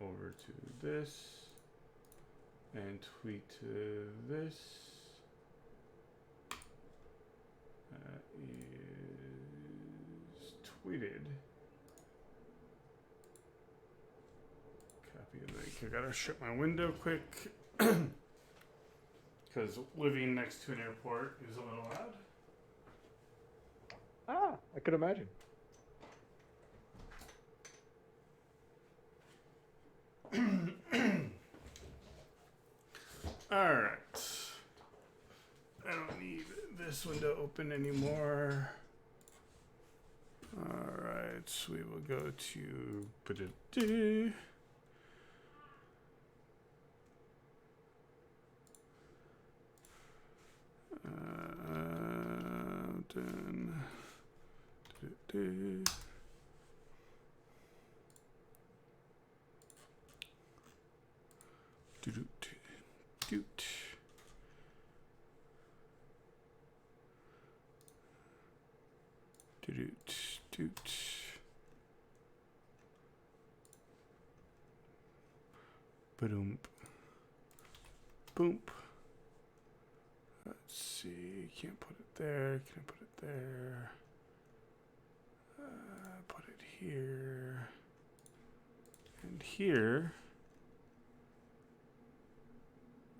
over to this and tweet to this. That is tweeted. Copy the link. I gotta shut my window quick because living next to an airport is a little odd. Ah, I could imagine. All right. I don't need this window open anymore. All right, so we will go to done. Doot. Doot. Ba-doom. Boom. Let's see. Can't put it there. Can I put it there? Put it here. And here.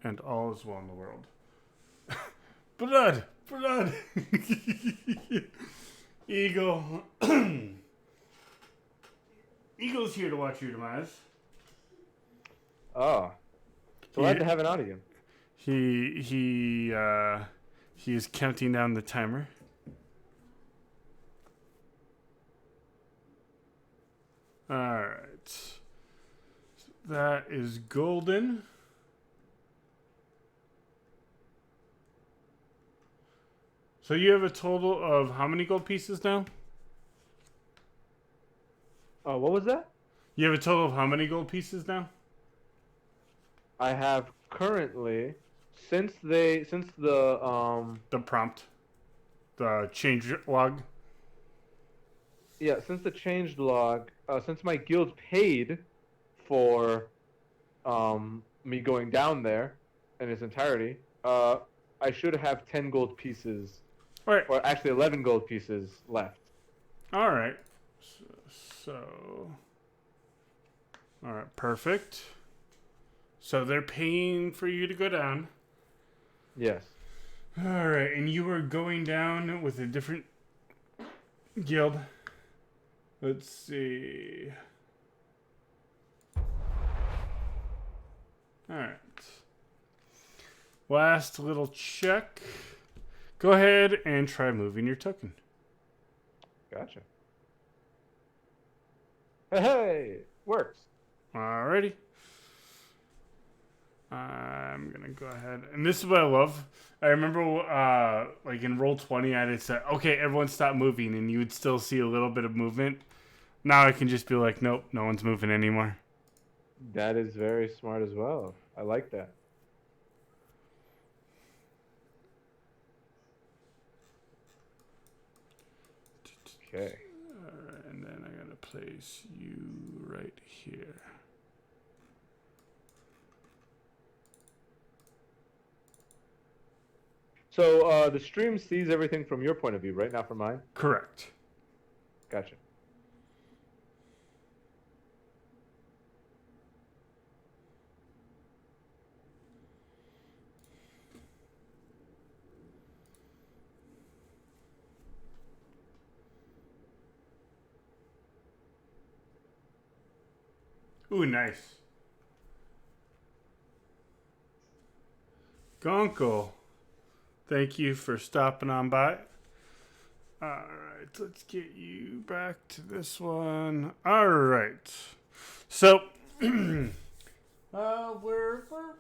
And all is well in the world. Blood! Eagle. Eagle's here to watch your demise. Oh. Glad to have it on again. He is counting down the timer. Alright. So that is golden. So you have a total of how many gold pieces now? What was that? You have a total of how many gold pieces now? I have currently, since the prompt, the change log. Yeah, since the changed log, since my guild paid for me going down there in its entirety, I should have 10 gold pieces. All right. Or actually 11 gold pieces left. All right. So all right, perfect. So they're paying for you to go down. Yes. All right, and you were going down with a different guild. Let's see. All right. Last little check. Go ahead and try moving your token. Gotcha. Hey, works. Alrighty. I'm gonna go ahead, and this is what I love. I remember, like in Roll20, I had said, "Okay, everyone, stop moving," and you would still see a little bit of movement. Now I can just be like, "Nope, no one's moving anymore." That is very smart as well. I like that. Okay. Alright, and then I gotta place you right here. So the stream sees everything from your point of view, right? Not from mine? Correct. Gotcha. Ooh, nice. Gonko, thank you for stopping on by. Alright, let's get you back to this one. Alright. So, we're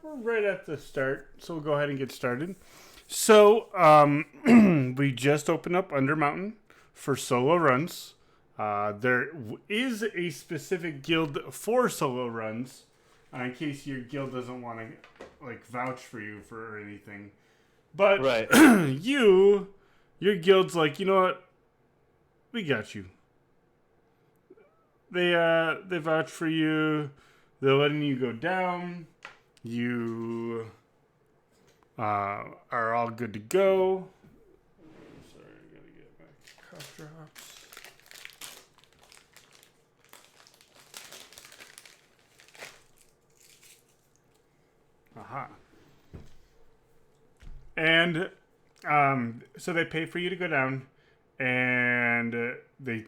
right at the start, so we'll go ahead and get started. So, we just opened up Undermountain for solo runs. There is a specific guild for solo runs, in case your guild doesn't want to like vouch for you for anything. But right. your guild's like, you know what? We got you. They vouch for you. They're letting you go down. You are all good to go. Sorry, I gotta get my cough drops. Aha. And so they pay for you to go down, and they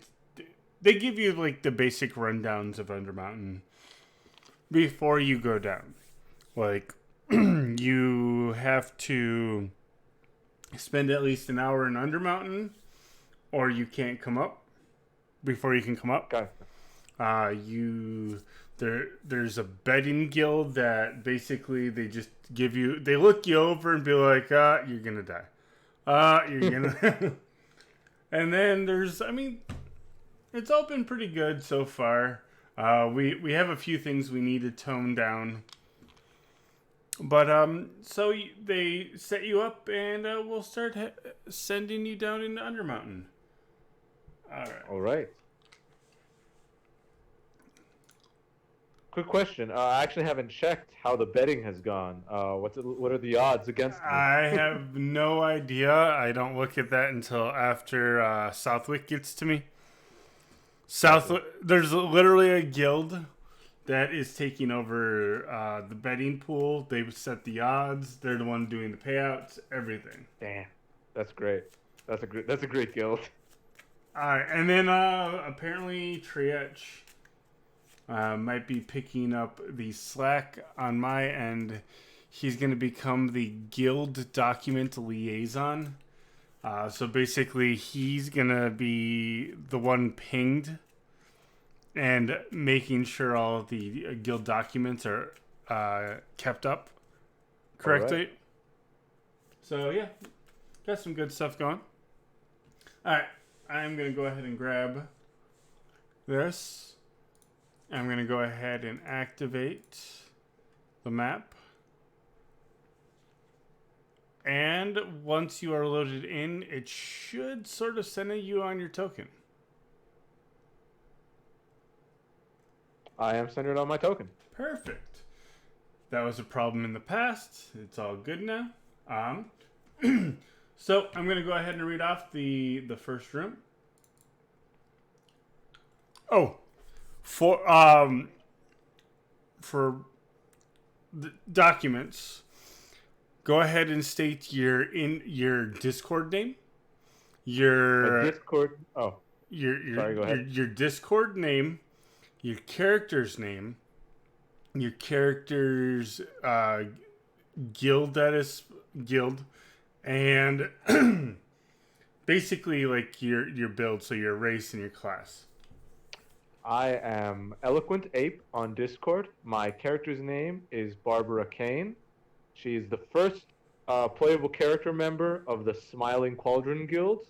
give you like the basic rundowns of Undermountain before you go down. Like you have to spend at least an hour in Undermountain, or you can't come up before you can come up. Okay. There's a betting guild that basically they just they look you over and be like, you're gonna die. You're gonna and then it's all been pretty good so far. We have a few things we need to tone down. But so they set you up, and we'll start sending you down into Undermountain. All right. Quick question. I actually haven't checked how the betting has gone. What are the odds against me? I have no idea. I don't look at that until after Southwick gets to me. There's literally a guild that is taking over the betting pool. They set the odds. They're the one doing the payouts, everything. Damn, that's great. That's a great guild. All right, and then apparently Trietch might be picking up the slack on my end. He's going to become the guild document liaison. So basically, he's going to be the one pinged and making sure all the guild documents are kept up correctly. Right. So, yeah, got some good stuff going. All right, I'm going to go ahead and grab this. I'm going to go ahead and activate the map. And once you are loaded in, it should sort of send you on your token. I am centered on my token. Perfect. That was a problem in the past. It's all good now. So I'm going to go ahead and read off the first room. Oh. For the documents, go ahead and state your Discord name. Your Discord. Oh, sorry. Go ahead. Your Discord name, your character's name, your character's guild and basically like your build, so your race and your class. I am EloquentApe on Discord. My character's name is Barbara Cain. She is the first playable character member of the Smirking Cauldron Guild,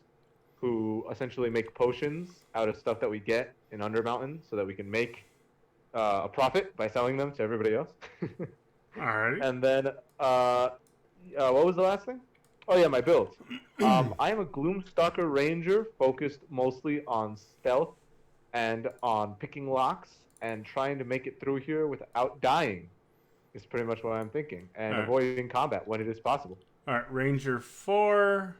who essentially make potions out of stuff that we get in Undermountain so that we can make a profit by selling them to everybody else. Alright. And then, what was the last thing? Oh yeah, my build. I am a Gloom Stalker Ranger focused mostly on stealth and on picking locks and trying to make it through here without dying is pretty much what I'm thinking. And avoiding combat when it is possible. Alright, Ranger 4.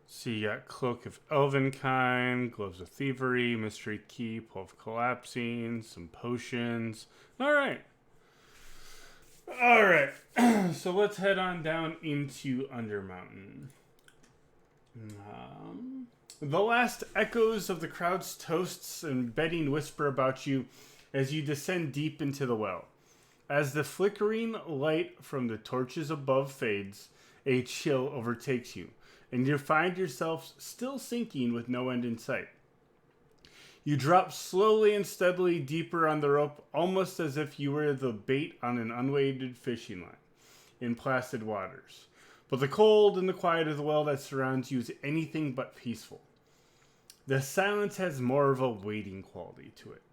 So you got Cloak of Elvenkind, Gloves of Thievery, Mystery Key, Pull of Collapsing, some potions. Alright. So let's head on down into Undermountain. The last echoes of the crowd's toasts and betting whisper about you as you descend deep into the well. As the flickering light from the torches above fades, a chill overtakes you, and you find yourself still sinking with no end in sight. You drop slowly and steadily deeper on the rope, almost as if you were the bait on an unweighted fishing line in placid waters. But the cold and the quiet of the well that surrounds you is anything but peaceful. The silence has more of a waiting quality to it.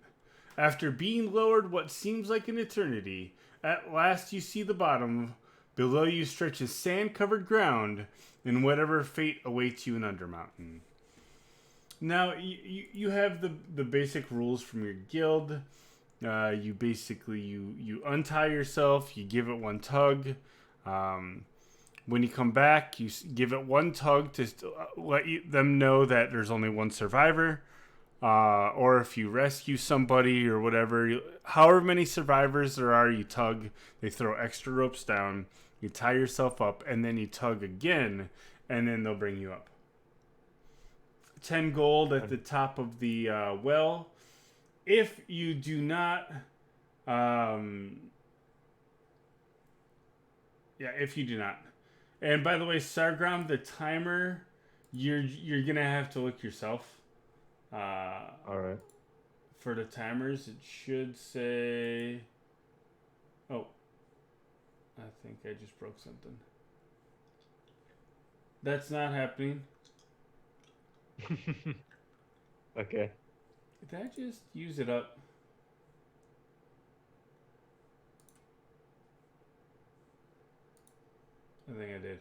After being lowered what seems like an eternity, at last you see the bottom. Below you stretches sand-covered ground, and whatever fate awaits you in Undermountain. Now, you have the basic rules from your guild. You basically you untie yourself. You give it one tug. When you come back, you give it one tug to let them know that there's only one survivor. Or if you rescue somebody or whatever, however many survivors there are, you tug. They throw extra ropes down. You tie yourself up, and then you tug again, and then they'll bring you up. 10 gold at the top of the well. If you do not... if you do not. And by the way, Sargram, the timer, you're going to have to look yourself. All right. For the timers, it should say... Oh. I think I just broke something. That's not happening. Okay. Did I just use it up? I think I did.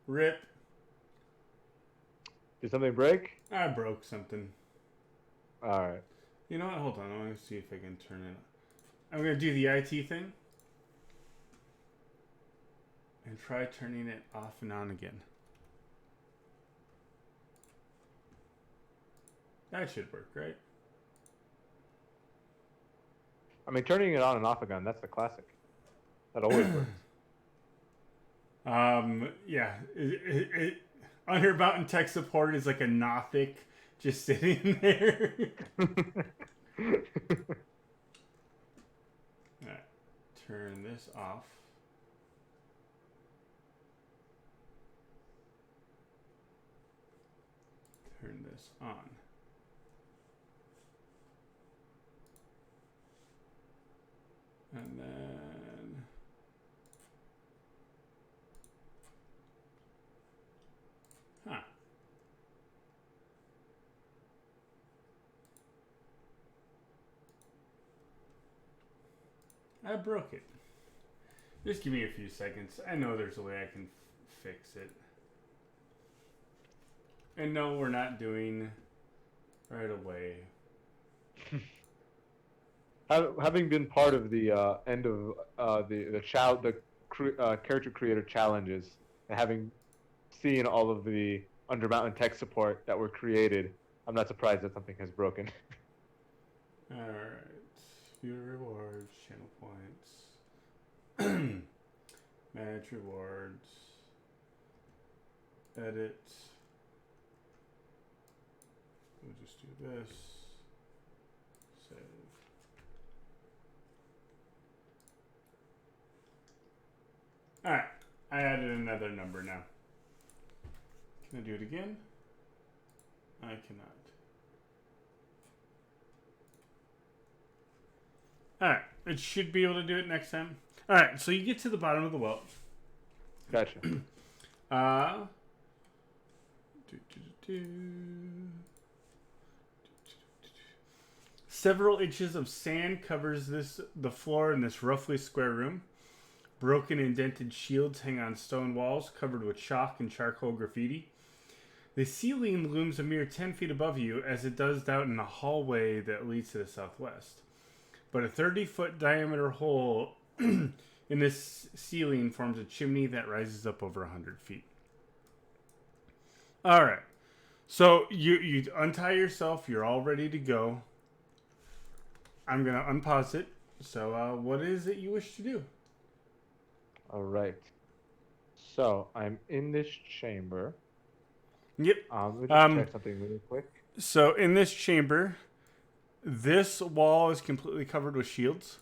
Rip. Did something break? I broke something. All right. You know what? Hold on. I want to see if I can turn it. I'm going to do the IT thing. And try turning it off and on again. That should work, right? I mean, turning it on and off again, that's the classic. That always works. Yeah. Undermountain tech support is like a Nothic just sitting there. Alright. Turn this off. Turn this on. And then... Huh. I broke it. Just give me a few seconds. I know there's a way I can fix it. And no, we're not doing right away. Having been part of the end of the character creator challenges, and having seen all of the Undermountain tech support that were created, I'm not surprised that something has broken. Alright. View rewards, channel points. Manage rewards. Edit. We'll just do this. Save. Alright. I added another number now. Can I do it again? I cannot. Alright. It should be able to do it next time. Alright, so you get to the bottom of the well. Gotcha. Several inches of sand covers the floor in this roughly square room. Broken and dented shields hang on stone walls covered with chalk and charcoal graffiti. The ceiling looms a mere 10 feet above you as it does down in a hallway that leads to the southwest. But a 30-foot diameter hole in this ceiling forms a chimney that rises up over 100 feet. All right. So you untie yourself. You're all ready to go. I'm going to unpause it. So what is it you wish to do? All right. So I'm in this chamber. Yep. Let me just check something really quick. So in this chamber, this wall is completely covered with shields.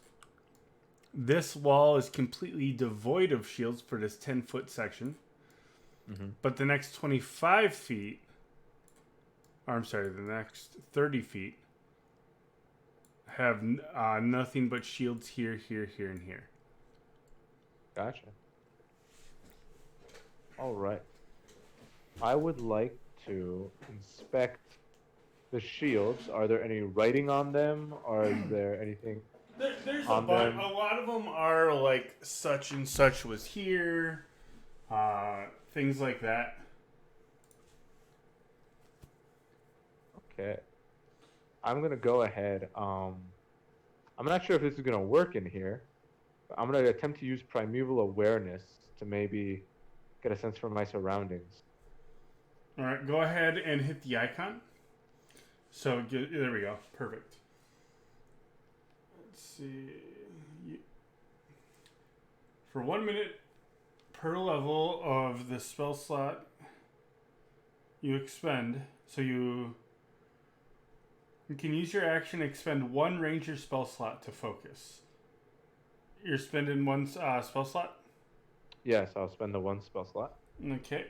This wall is completely devoid of shields for this 10-foot section. Mm-hmm. But the next 25 feet, or I'm sorry, the next 30 feet have nothing but shields here, here, here, and here. Gotcha. All right. I would like to inspect the shields. Are there any writing on them? Or is there anything There's on them? A lot of them are like such and such was here. Things like that. Okay. I'm gonna go ahead. I'm not sure if this is gonna work in here. But I'm gonna attempt to use primeval awareness to maybe get a sense for my surroundings. All right, go ahead and hit the icon. So there we go. Perfect. Let's see. For 1 minute per level of the spell slot you expend, so you can use your action to expend 1 ranger spell slot to focus. You're spending 1 spell slot? Yes, I'll spend the 1 spell slot. Okay.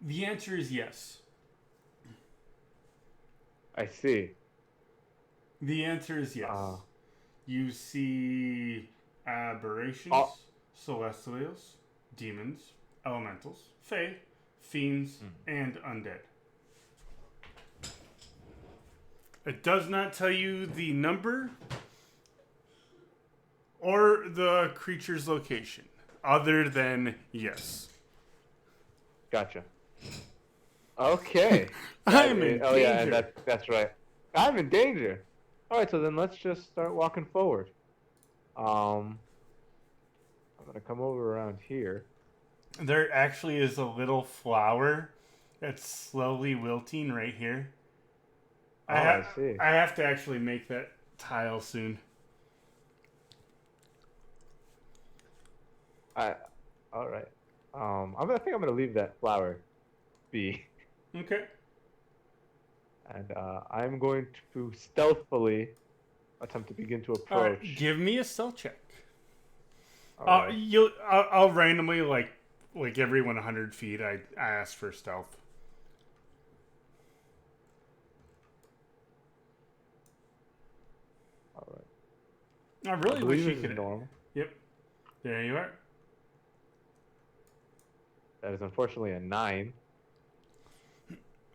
The answer is yes. I see. The answer is yes. You see aberrations, celestials, demons, elementals, fae, fiends, and undead. It does not tell you the number or the creature's location, other than yes. Gotcha. Okay. I'm in danger. Yeah, and that's right. I'm in danger. All right, so then let's just start walking forward. I'm gonna come over around here. There actually is a little flower that's slowly wilting right here. I see. I have to actually make that tile soon. All right. I think I'm gonna leave that flower be. Okay. And I'm going to stealthily attempt to begin to approach. Give me a stealth check. Right. I'll randomly like every 100 feet I ask for stealth. All right. I really wish you could. Normal. Yep. There you are. That is unfortunately a 9.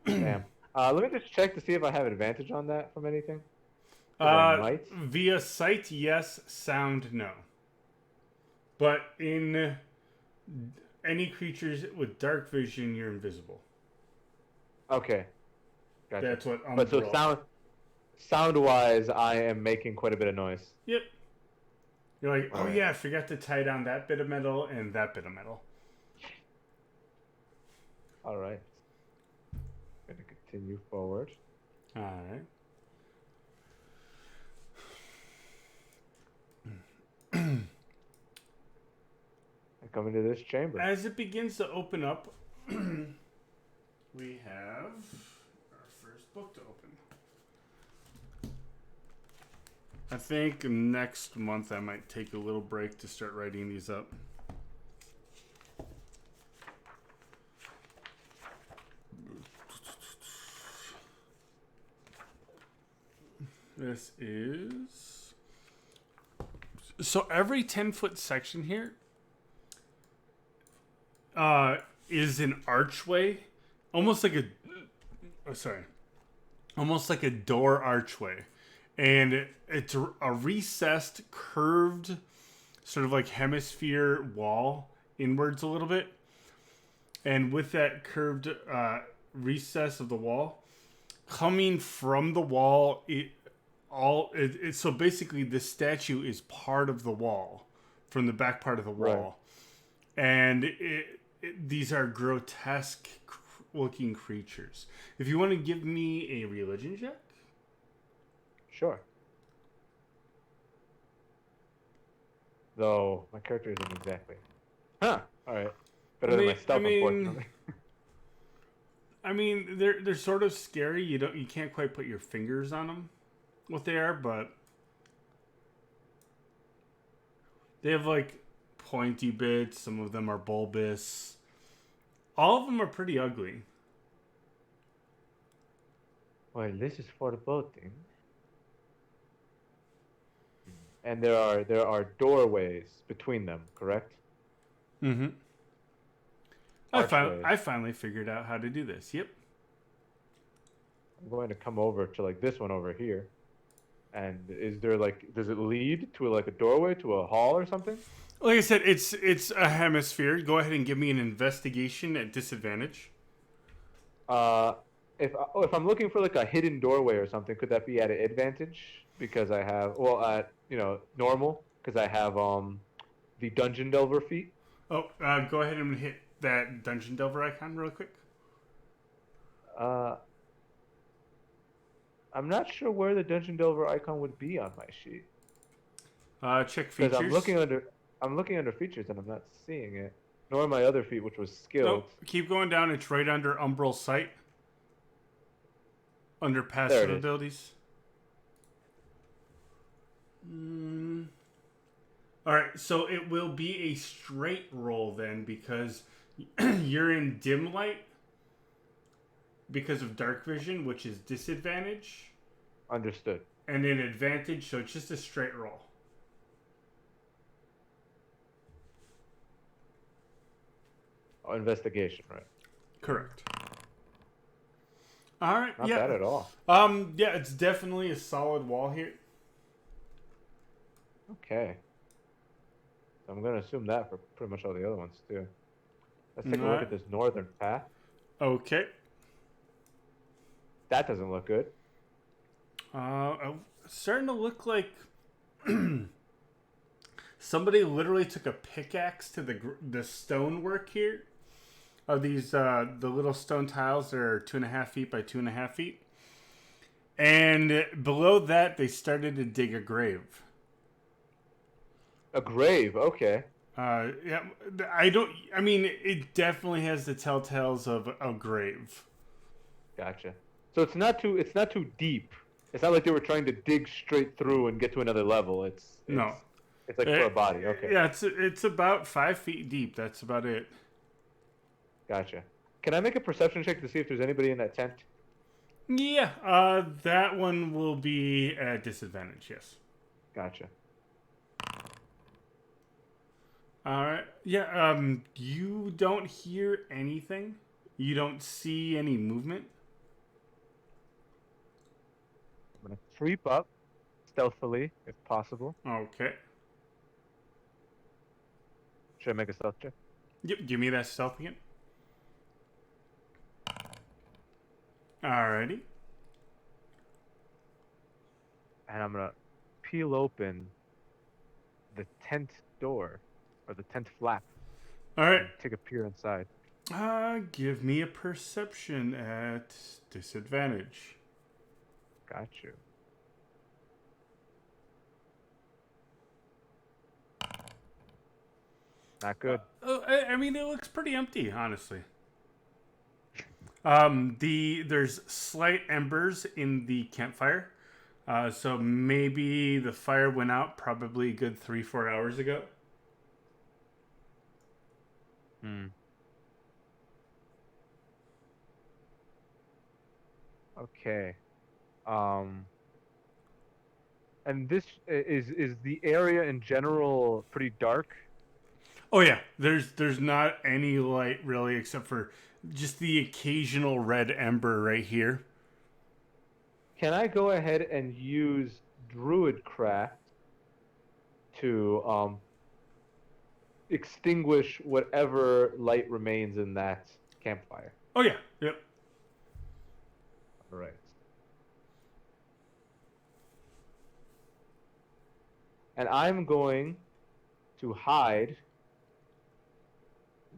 Damn. Let me just check to see if I have advantage on that from anything. I might. Via sight, yes. Sound, no. But in any creatures with dark vision, you're invisible. Okay. Gotcha. That's what. But so sound-wise, I am making quite a bit of noise. Yep. You're like, All right. yeah, I forgot to tie down that bit of metal and that bit of metal. All right. I'm going to continue forward. All right. I come into this chamber. As it begins to open up, we have our first book to open. I think next month I might take a little break to start writing these up. This is... So every 10-foot section here is an archway, almost like a door archway, and it's a recessed, curved, sort of like hemisphere wall inwards a little bit, and with that curved recess of the wall, coming from the wall, so basically the statue is part of the wall, from the back part of the wall, right. And these are grotesque looking creatures. If you want to give me a religion check. Sure. Though my character isn't exactly. Huh. All right. Better than my stealth, unfortunately. I mean, they're sort of scary. You can't quite put your fingers on them, what they are, but they have like pointy bits. Some of them are bulbous. All of them are pretty ugly. Well, this is foreboding. And there are doorways between them, correct? Mm-hmm. I finally figured out how to do this. Yep. I'm going to come over to like this one over here. And is there like, does it lead to like a doorway to a hall or something? Like I said, it's a hemisphere. Go ahead and give me an investigation at disadvantage. Uh, if I'm looking for like a hidden doorway or something, could that be at an advantage? Because I have, well, at normal, because I have the Dungeon Delver feat. Oh, go ahead and hit that Dungeon Delver icon real quick. Uh, I'm not sure where the Dungeon Delver icon would be on my sheet. Check features. Because I'm looking under features and I'm not seeing it. Nor my other feat, which was skilled. Oh, keep going down. It's right under Umbral Sight. Under There passive it is. abilities. Alright, so it will be a straight roll then because you're in dim light because of dark vision, which is disadvantage. Understood. And then advantage, so it's just a straight roll. Oh, investigation, right? Correct. Alright, Not yeah. bad at all. Yeah, it's definitely a solid wall here. Okay. I'm going to assume that for pretty much all the other ones, too. Let's take a look at this northern path. Okay. That doesn't look good. It's starting to look like somebody literally took a pickaxe to the stonework here. Of these, the little stone tiles that are 2.5 feet by 2.5 feet. And below that, they started to dig a grave. A grave, okay. Yeah, I mean, it definitely has the telltales of a grave. Gotcha. So it's not too deep. It's not like they were trying to dig straight through and get to another level. It's No. It's like for a body, okay. Yeah, it's about 5 feet deep. That's about it. Gotcha. Can I make a perception check to see if there's anybody in that tent? Yeah, that one will be at disadvantage, yes. Gotcha. Alright. Yeah, you don't hear anything. You don't see any movement. I'm going to creep up stealthily, if possible. Okay. Should I make a stealth check? Yep, give me that stealth again. Alrighty. And I'm going to peel open the tent door, or the tent flap. Alright. Take a peer inside. Give me a perception at disadvantage. Got you. Not good. I mean, it looks pretty empty, honestly. There's slight embers in the campfire. So maybe the fire went out probably a good 3-4 hours ago. Okay. And this is the area in general pretty dark? Oh yeah, there's not any light really except for just the occasional red ember right here. Can I go ahead and use Druidcraft to extinguish whatever light remains in that campfire? Oh yeah, yep. All right. And I'm going to hide.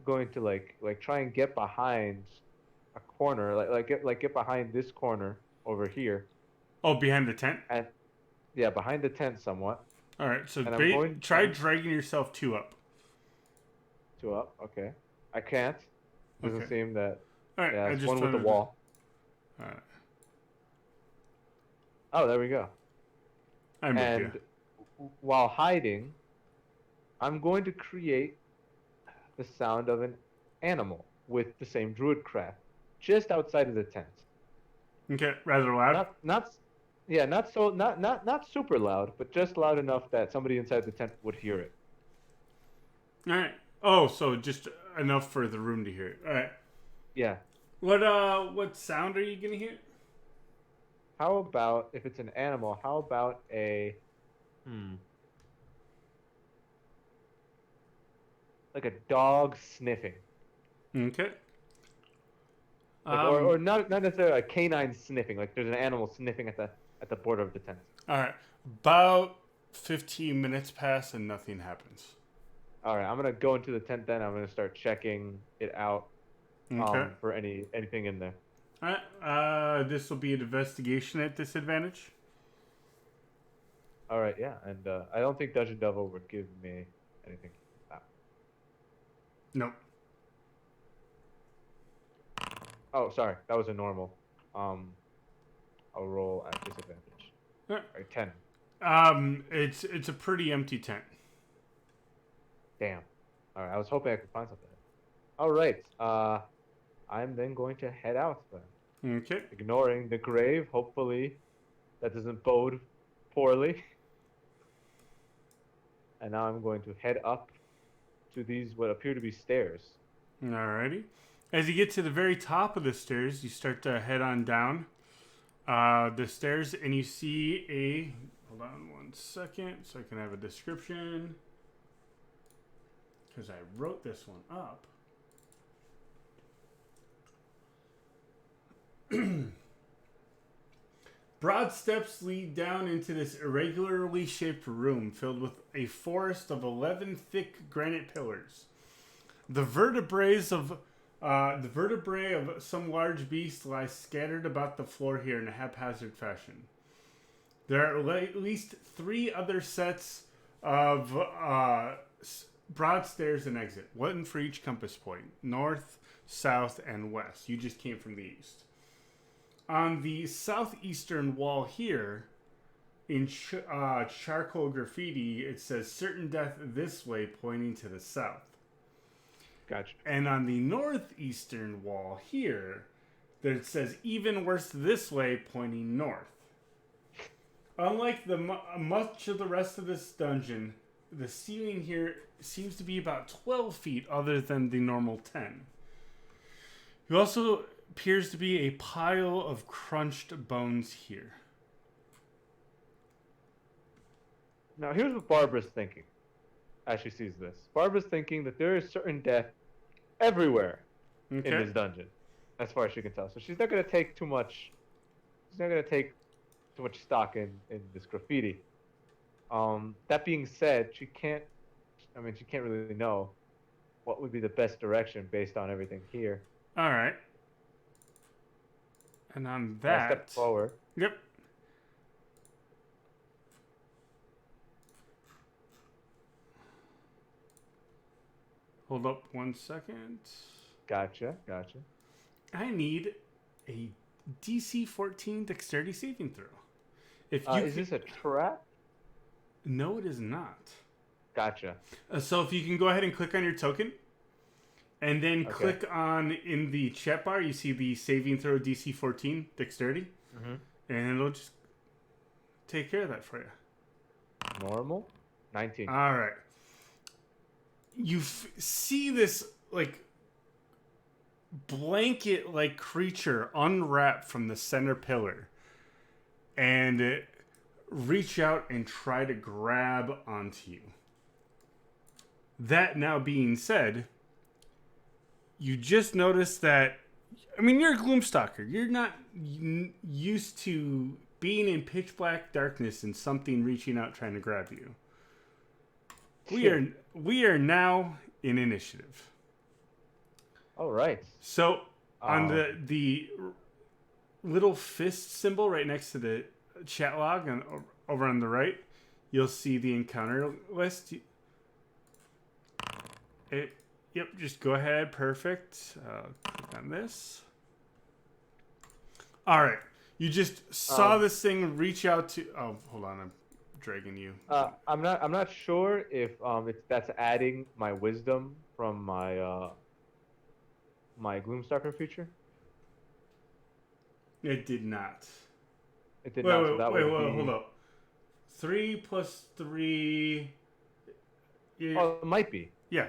Going to like try and get behind a corner, get behind this corner over here. Oh, behind the tent? And yeah, behind the tent somewhat. All right, so try dragging yourself 2 up. 2 up, okay. I can't. Doesn't seem that. All right, yeah, it's one with the wall. All right. Oh, there we go. I'm with and while hiding, I'm going to create the sound of an animal with the same Druidcraft just outside of the tent. Okay, rather loud. Not super loud, but just loud enough that somebody inside the tent would hear it. All right. Oh, so just enough for the room to hear it. All right. Yeah. What sound are you gonna hear? How about if it's an animal? How about like a dog sniffing, Okay. like or not necessarily a canine sniffing. Like there's an animal sniffing at the border of the tent. All right. About 15 minutes pass and nothing happens. All right, I'm gonna go into the tent then. I'm gonna start checking it out Okay. for anything in there. All right. This will be an investigation at disadvantage. All right, yeah, and I don't think Dungeon Devil would give me anything. Nope. Oh, sorry, that was a normal. I'll roll at disadvantage. Yeah. All right, 10. It's a pretty empty tent. Damn. All right, I was hoping I could find something. All right, I'm then going to head out then. Okay. Ignoring the grave. Hopefully, that doesn't bode poorly. And now I'm going to head up to these what appear to be stairs. Alrighty. As you get to the very top of the stairs, you start to head on down the stairs, and you see a. Hold on 1 second, so I can have a description. Because I wrote this one up. Broad steps lead down into this irregularly shaped room filled with a forest of 11 thick granite pillars. The vertebrae of some large beast lie scattered about the floor here in a haphazard fashion. There are at least 3 other sets of broad stairs and exit, one for each compass point: north, south, and west. You just came from the east. On the southeastern wall here, in charcoal graffiti, it says "Certain Death This Way," pointing to the south. Gotcha. And on the northeastern wall here, it says "Even Worse This Way," pointing north. Unlike much of the rest of this dungeon, the ceiling here seems to be about 12 feet other than the normal 10. There also appears to be a pile of crunched bones here. Now, here's what Barbara's thinking as she sees this. Barbara's thinking that there is certain death everywhere in this dungeon, as far as she can tell. So she's not going to take too much. She's not going to take too much stock in this graffiti. That being said, she can't really know what would be the best direction based on everything here. All right. And on that, step forward. Yep. Hold up 1 second. Gotcha. I need a DC 14 dexterity saving throw. If you is this a trap? No, it is not. Gotcha. So if you can go ahead and click on your token, and then click on in the chat bar, you see the saving throw DC 14 dexterity, and it'll just take care of that for you. Normal, 19. All right. You see this like blanket-like creature unwrap from the center pillar, and reach out and try to grab onto you. That now being said, you just notice that, I mean, you're a Gloom Stalker. You're not used to being in pitch black darkness and something reaching out trying to grab you. We are now in initiative. All right. So on the little fist symbol right next to the chat log and over on the right, you'll see the encounter list. Yep, just go ahead. Perfect. Click on this. All right. You just saw this thing reach out to. Oh, hold on. I'm dragging you. I'm not sure if that's adding my wisdom from my my Gloomstalker feature. It did not. It did not. So that wait, hold up. 3 plus 3. Yeah. Oh, it might be. Yeah.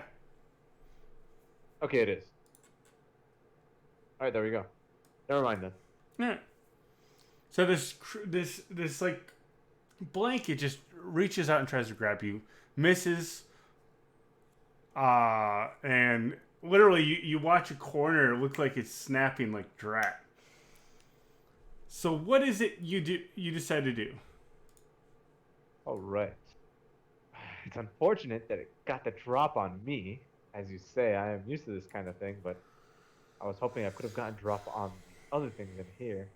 Okay, it is. All right, there we go. Never mind then. Yeah. So this like blanket just reaches out and tries to grab you, misses, and literally you watch a corner look like it's snapping like drat. So what is it you decide to do? All right. It's unfortunate that it got the drop on me. As you say, I am used to this kind of thing, but I was hoping I could have gotten drop on the other things in here.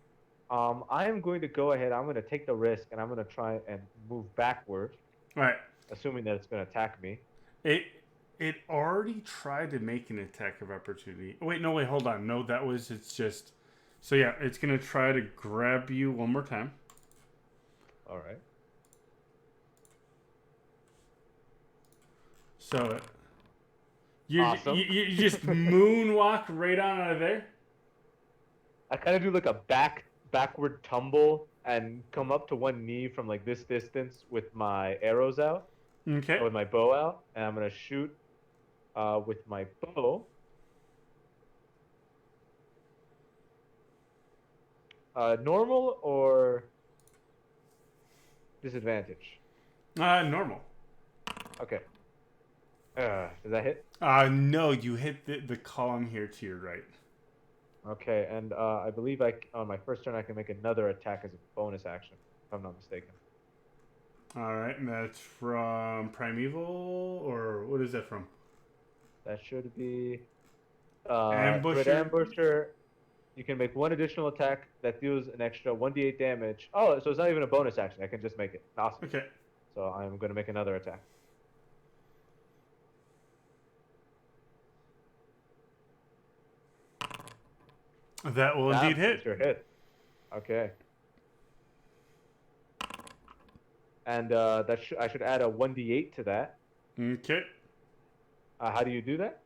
I am going to go ahead. I'm going to take the risk, and I'm going to try and move backward, All right. assuming that it's going to attack me. It already tried to make an attack of opportunity. Wait, hold on. No, it's just. So yeah, it's going to try to grab you one more time. All right. So Awesome. you just moonwalk right on out of there. I kind of do like a backward tumble and come up to one knee from like this distance with my arrows out, Okay. or with my bow out, and I'm gonna shoot with my bow. Normal or disadvantage? Normal. Okay. Does that hit? No, you hit the column here to your right. Okay, and I believe on my first turn I can make another attack as a bonus action, if I'm not mistaken. All right, and that's from Primeval, or what is that from? That should be Ambusher. Dread Ambusher. You can make one additional attack that deals an extra 1d8 damage. Oh, so it's not even a bonus action. I can just make it. Awesome. Okay. So I'm going to make another attack. That will indeed hit. Sure hit. Okay. And I should add a 1d8 to that. Okay. How do you do that?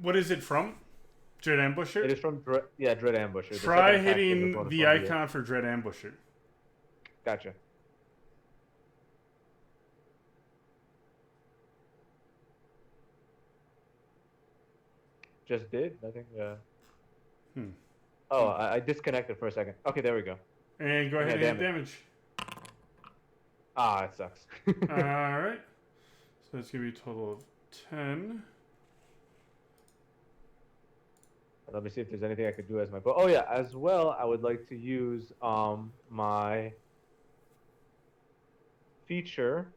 What is it from? Dread Ambusher? It is from Dread Ambusher. Try hitting the icon for Dread Ambusher. Gotcha. Just did? Nothing? Oh, I disconnected for a second. Okay, there we go. And go ahead and hit damage. Ah, it sucks. Alright. So that's going to be a total of 10. Let me see if there's anything I could do as my bow. Oh yeah, as well, I would like to use my feature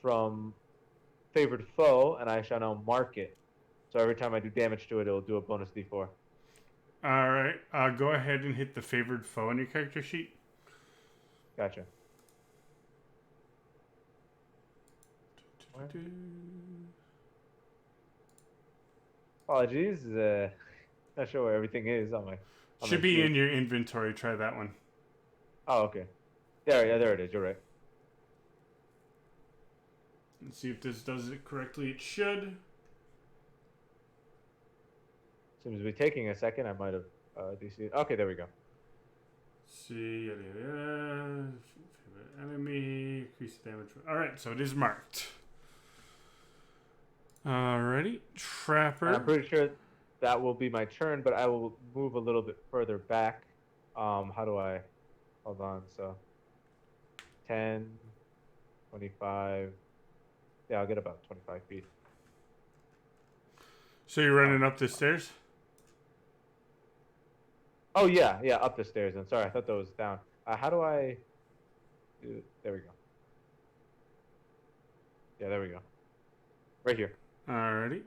from Favored Foe, and I shall now mark it. So every time I do damage to it, it'll do a bonus d4. Alright, go ahead and hit the Favored Foe on your character sheet. Gotcha. Apologies. Not sure where everything is on my. Should be in your inventory. Try that one. Oh, okay. There it is. You're right. Let's see if this does it correctly. It should. Seems to be taking a second. I might have DC. Okay, there we go. See, enemy, increase damage. All right, so it is marked. Alrighty, Trapper. And I'm pretty sure that will be my turn, but I will move a little bit further back. How do I? Hold on. So 10, 25. Yeah, I'll get about 25 feet. So you're running up the stairs? Oh, yeah, up the stairs. I'm sorry, I thought that was down. How do I do? There we go. Yeah, there we go. Right here. Alrighty.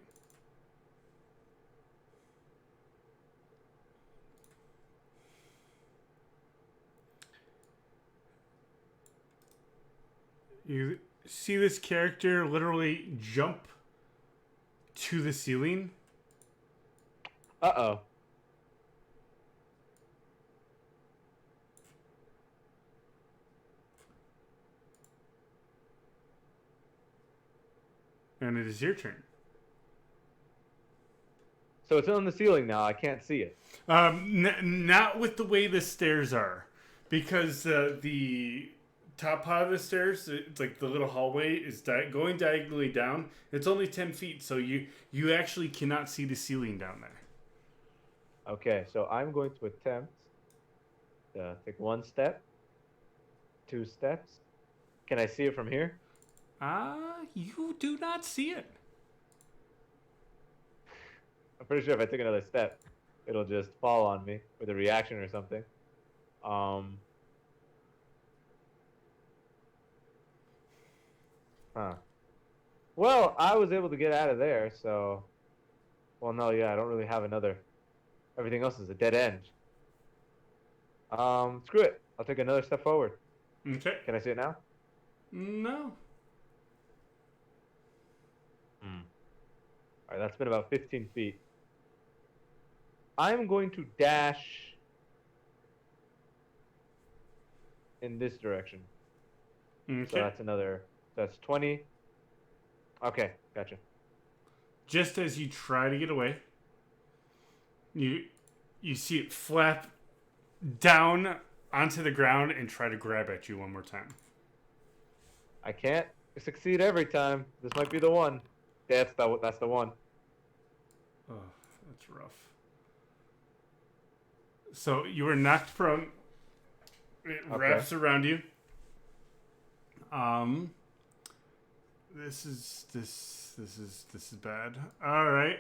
You see this character literally jump to the ceiling. Uh-oh. And it is your turn. So it's on the ceiling now. I can't see it. Not with the way the stairs are. Because the top part of the stairs, it's like the little hallway, is going diagonally down. It's only 10 feet, so you actually cannot see the ceiling down there. Okay, so I'm going to attempt take 1 step, 2 steps. Can I see it from here? You do not see it. I'm pretty sure if I take another step, it'll just fall on me with a reaction or something. Huh. Well, I was able to get out of there, so... Well, no, yeah, I don't really have another... Everything else is a dead end. Screw it. I'll take another step forward. Okay. Can I see it now? No. Alright, that's been about 15 feet. I'm going to dash in this direction. Okay. So that's another... That's 20. Okay, gotcha. Just as you try to get away, you see it flap down onto the ground and try to grab at you one more time. I can't succeed every time. This might be the one. That's the one. Oh, that's rough. So you were knocked prone. It wraps around you. This is bad. All right.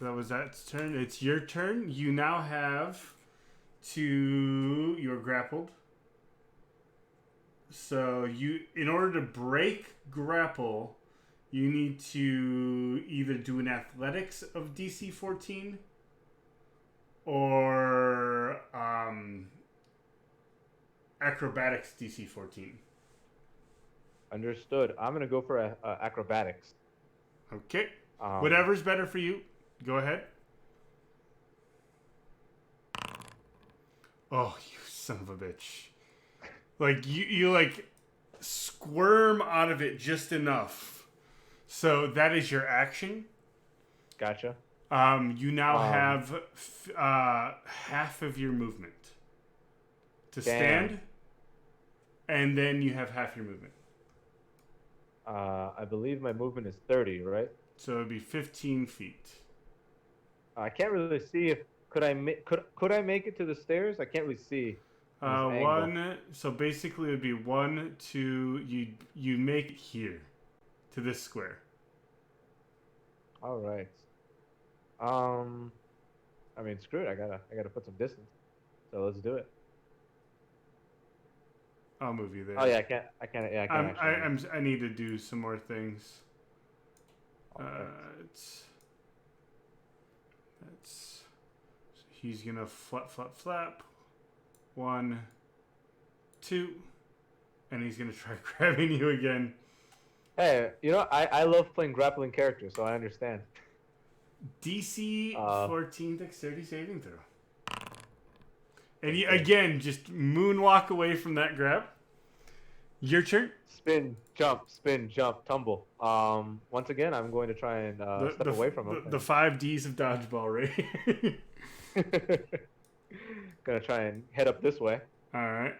That was that's turn. It's your turn. You now have you're grappled. So in order to break grapple, you need to either do an athletics of DC 14 or acrobatics DC 14. Understood. I'm gonna go for acrobatics. Okay. Whatever's better for you. Go ahead. Oh, you son of a bitch. Like, you like, squirm out of it just enough. So, that is your action. Gotcha. You now have half of your movement to stand. And then you have half your movement. I believe my movement is 30, right? So, it would be 15 feet. I can't really see if... Could I make it to the stairs? I can't really see. So basically it would be 1, 2, you make it here to this square. All right. I mean, screw it. I gotta put some distance. So let's do it. I'll move you there. Oh yeah, I can't. I need to do some more things. Okay. He's gonna flap. 1, 2, and he's gonna try grabbing you again. Hey, you know, I love playing grappling characters, so I understand. DC 14 dexterity saving throw. And you, again, just moonwalk away from that grab. Your turn. Spin, jump, tumble. Once again, I'm going to try and step away from him. The 5 Ds of dodgeball, right? Gonna try and head up this way. All right.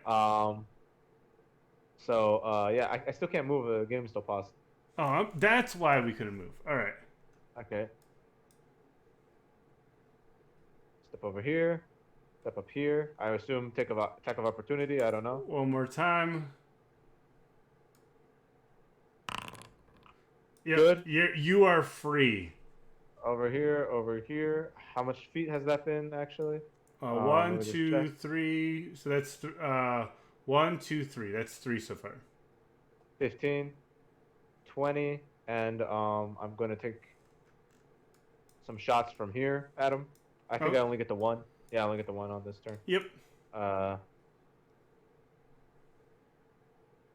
Yeah, I still can't move. The game's still paused. Oh, that's why we couldn't move. All right. Okay. Step over here. Step up here. I assume attack of opportunity. I don't know. One more time. Yep. Good. You are free. Over here. How much feet has that been actually? 1, 2, 3. So that's 1, 2, 3. That's 3 so far. 15, 20, and I'm gonna take some shots from here at him. I think I only get the 1. Yeah, I only get the 1 on this turn. Yep. I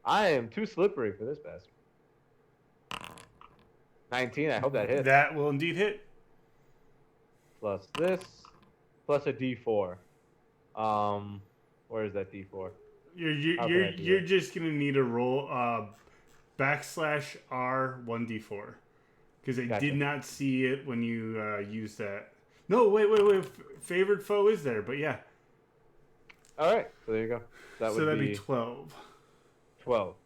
am too slippery for this bastard. 19. I hope that hits. That will indeed hit. Plus this, plus a D4. Where is that D4? You're just gonna need to roll /R 1d4 because I did not see it when you used that. No, wait. Favored foe is there, but yeah. All right, so there you go. That'd be 12. 12.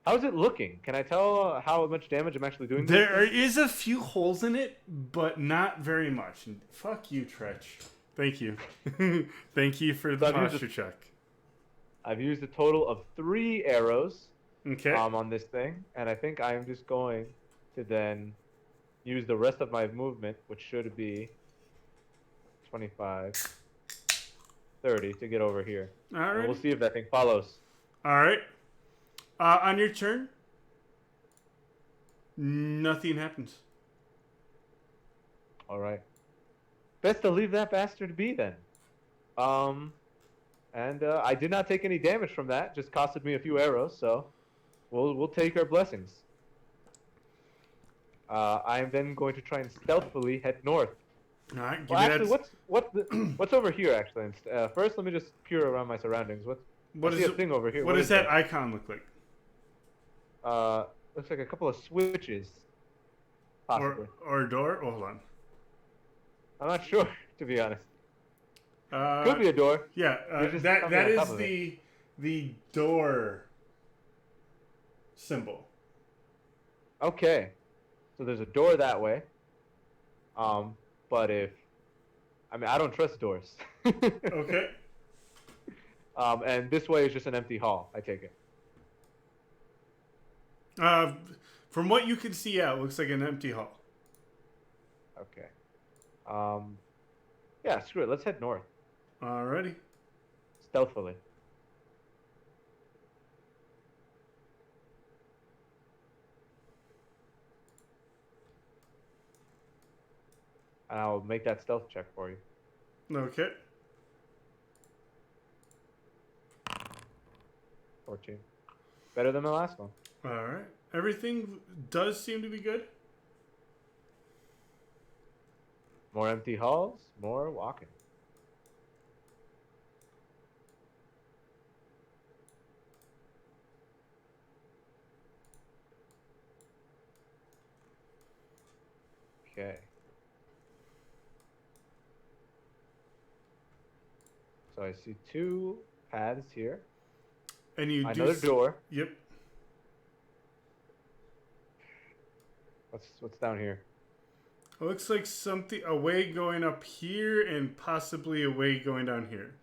How's it looking? Can I tell how much damage I'm actually doing? There is a few holes in it, but not very much. And fuck you, Tretch. Thank you. Thank you for the posture check. I've used a total of 3 arrows Okay. on this thing, and I think I am just going to then use the rest of my movement, which should be 25, 30, to get over here. All right. And we'll see if that thing follows. All right. On your turn, nothing happens. All right. Best to leave that bastard be then. And I did not take any damage from that. Just costed me a few arrows, so we'll take our blessings. I am then going to try and stealthily head north. All right. Well, actually, what's over here? Actually, first let me just peer around my surroundings. What I is see a thing over here. What does that icon look like? Looks like a couple of switches. Possibly. Or a door? Oh, hold on. I'm not sure, to be honest. Could Could be a door. Yeah, that is the door symbol. Okay, so there's a door that way. But I don't trust doors. Okay. And this way is just an empty hall. I take it. From what you can see, yeah, it looks like an empty hall. Okay. Yeah, screw it. Let's head north. Alrighty. Stealthily. And I'll make that stealth check for you. Okay. 14. Better than the last one. Alright. Everything does seem to be good. More empty halls, more walking. Okay. So I see 2 paths here. And you Another door. Yep. What's down here? It looks like a way going up here and possibly a way going down here.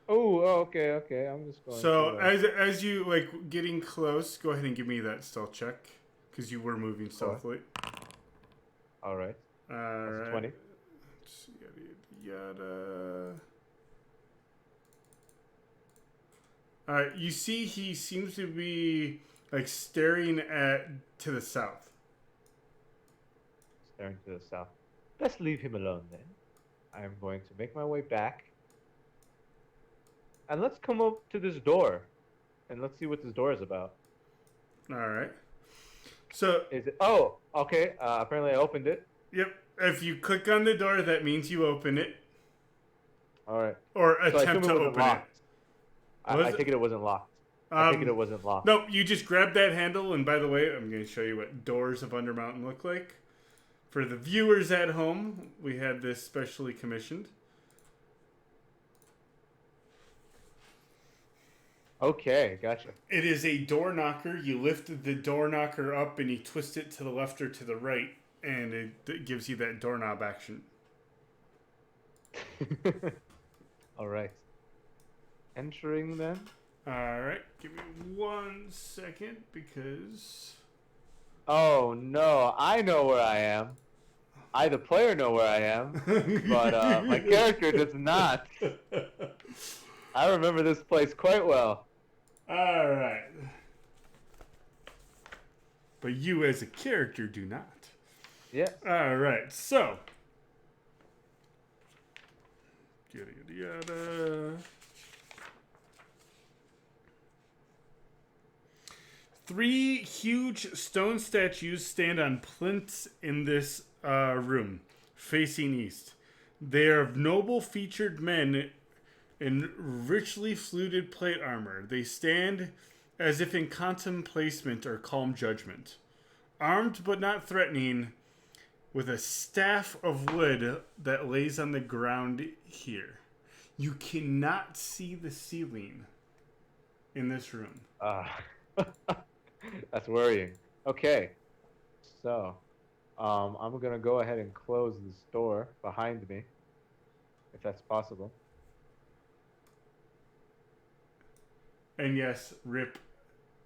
Oh, okay. I'm just going. So as you like getting close, go ahead and give me that stealth check because you were moving stealthily. All right. All right. 20. Yada. All right. You see, he seems to be like staring to the south. Staring to the south. Let's leave him alone then. I am going to make my way back. And let's come up to this door. And let's see what this door is about. Alright. So... Is it... Oh, okay. Apparently I opened it. Yep. If you click on the door, that means you open it. Alright. Or attempt to open it. I take it wasn't locked. I think it wasn't locked. Nope. You just grab that handle. And by the way, I'm going to show you what doors of Undermountain look like. For the viewers at home, we had this specially commissioned. Okay, gotcha. It is a door knocker. You lift the door knocker up and you twist it to the left or to the right, and it gives you that doorknob action. All right. Entering then. All right. Give me 1 second because... Oh, no. I know where I am. I, the player, know where I am, but my character does not. I remember this place quite well. All right. But you as a character do not. Yeah. All right. So. Yada. 3 huge stone statues stand on plinths in this room, facing east. They are of noble-featured men in richly fluted plate armor. They stand as if in contemplation or calm judgment. Armed but not threatening, with a staff of wood that lays on the ground here. You cannot see the ceiling in this room. That's worrying. Okay. So, I'm going to go ahead and close this door behind me. if that's possible. And yes, rip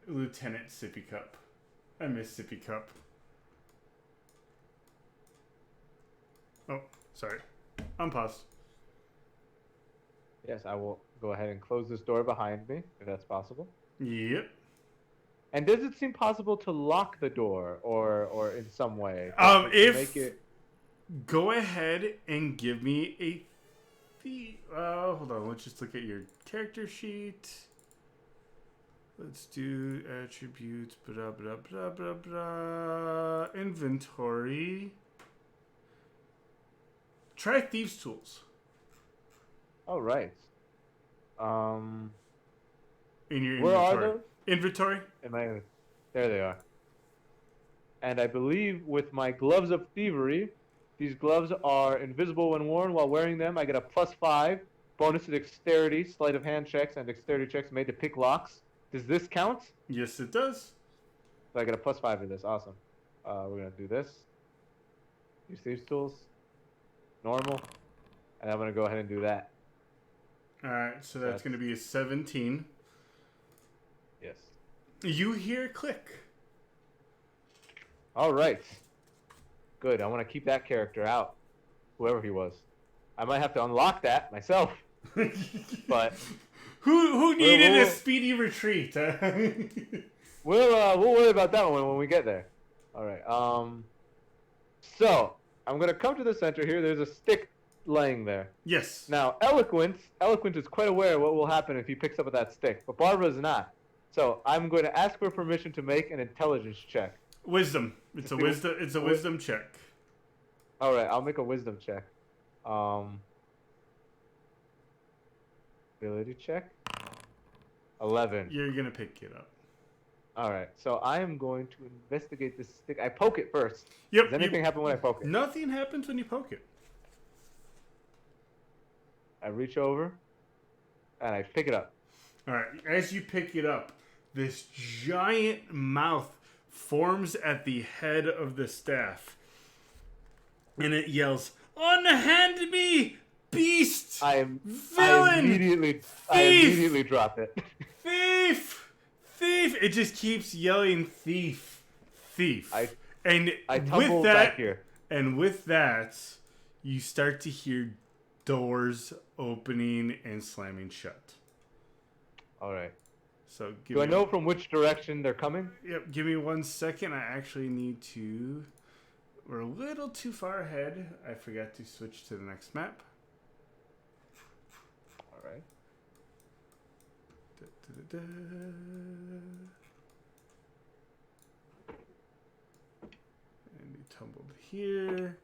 Lieutenant Sippy Cup. I miss Sippy Cup. Oh, sorry. Unpaused. Yes, I will go ahead and close this door behind me, if that's possible. Yep. And does it seem possible to lock the door, or in some way? If make it... Go ahead and give me a hold on, let's just look at your character sheet. Let's do attributes, blah, blah, blah, blah, blah. Inventory. Try Thieves' Tools. All right. In your inventory. Where are those? Inventory? There they are. And I believe with my gloves of thievery, these gloves are invisible when worn. While wearing them, I get a +5 bonus to dexterity, sleight of hand checks, and dexterity checks made to pick locks. Does this count? Yes, it does. So I get a +5 in this. Awesome. We're going to do this. Use thieves' tools. Normal. And I'm going to go ahead and do that. Alright, so that's going to be a 17. Yes. You hear a click. All right. Good. I want to keep that character out, whoever he was. I might have to unlock that myself. But who needed a speedy retreat? We'll worry about that one when we get there. All right. So I'm gonna come to the center here. There's a stick laying there. Yes. Now Eloquent is quite aware of what will happen if he picks up that stick, but Barbara is not. So I'm going to ask for permission to make an intelligence check. Wisdom. It's a wisdom check. All right, I'll make a wisdom check. Ability check. 11. You're gonna pick it up. All right, so I am going to investigate this stick. I poke it first. Yep. Does anything happen when I poke it? Nothing happens when you poke it. I reach over and I pick it up. All right. As you pick it up, this giant mouth forms at the head of the staff, and it yells, "Unhand me, beast! Villain! I immediately drop it. Thief! Thief!" It just keeps yelling, "Thief! Thief!" I with tumble that, back here. And with that, you start to hear doors opening and slamming shut. All right. So do I know from which direction they're coming? Yep. Give me 1 second. I actually need to. We're a little too far ahead. I forgot to switch to the next map. All right. And he tumbled here.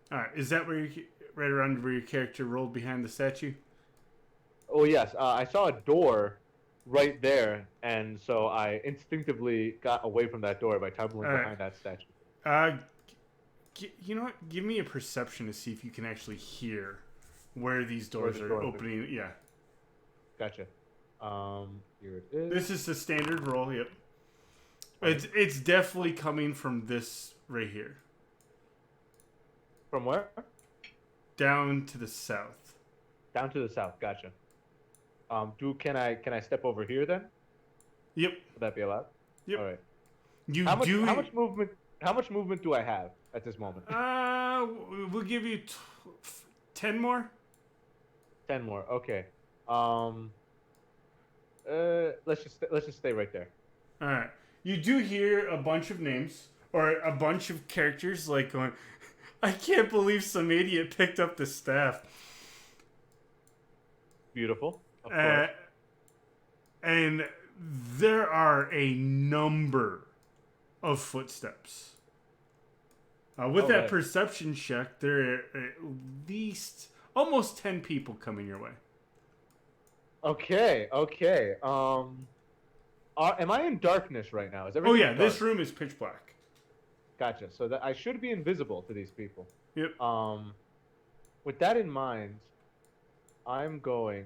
All right, is that where you right around where your character rolled behind the statue? Oh yes, I saw a door right there, and so I instinctively got away from that door by tumbling behind that statue. You know what? Give me a perception to see if you can actually hear where these doors are opening. Yeah. Gotcha. Here it is. This is the standard roll. Yep. It's definitely coming from this right here. From where? Down to the south. Down to the south. Gotcha. Can I step over here then? Yep. Would that be allowed? Yep. All right. How much movement do I have at this moment? We'll give you 10 more. 10 more. Okay. Let's just stay right there. All right. You do hear a bunch of names or a bunch of characters like going, "I can't believe some idiot picked up the staff." Beautiful. Of course. And there are a number of footsteps. With that perception check, there are at least almost 10 people coming your way. Okay. Am I in darkness right now? Is everything? Oh yeah, dark? this room is pitch black. Gotcha. So that I should be invisible to these people. Yep. With that in mind, I'm going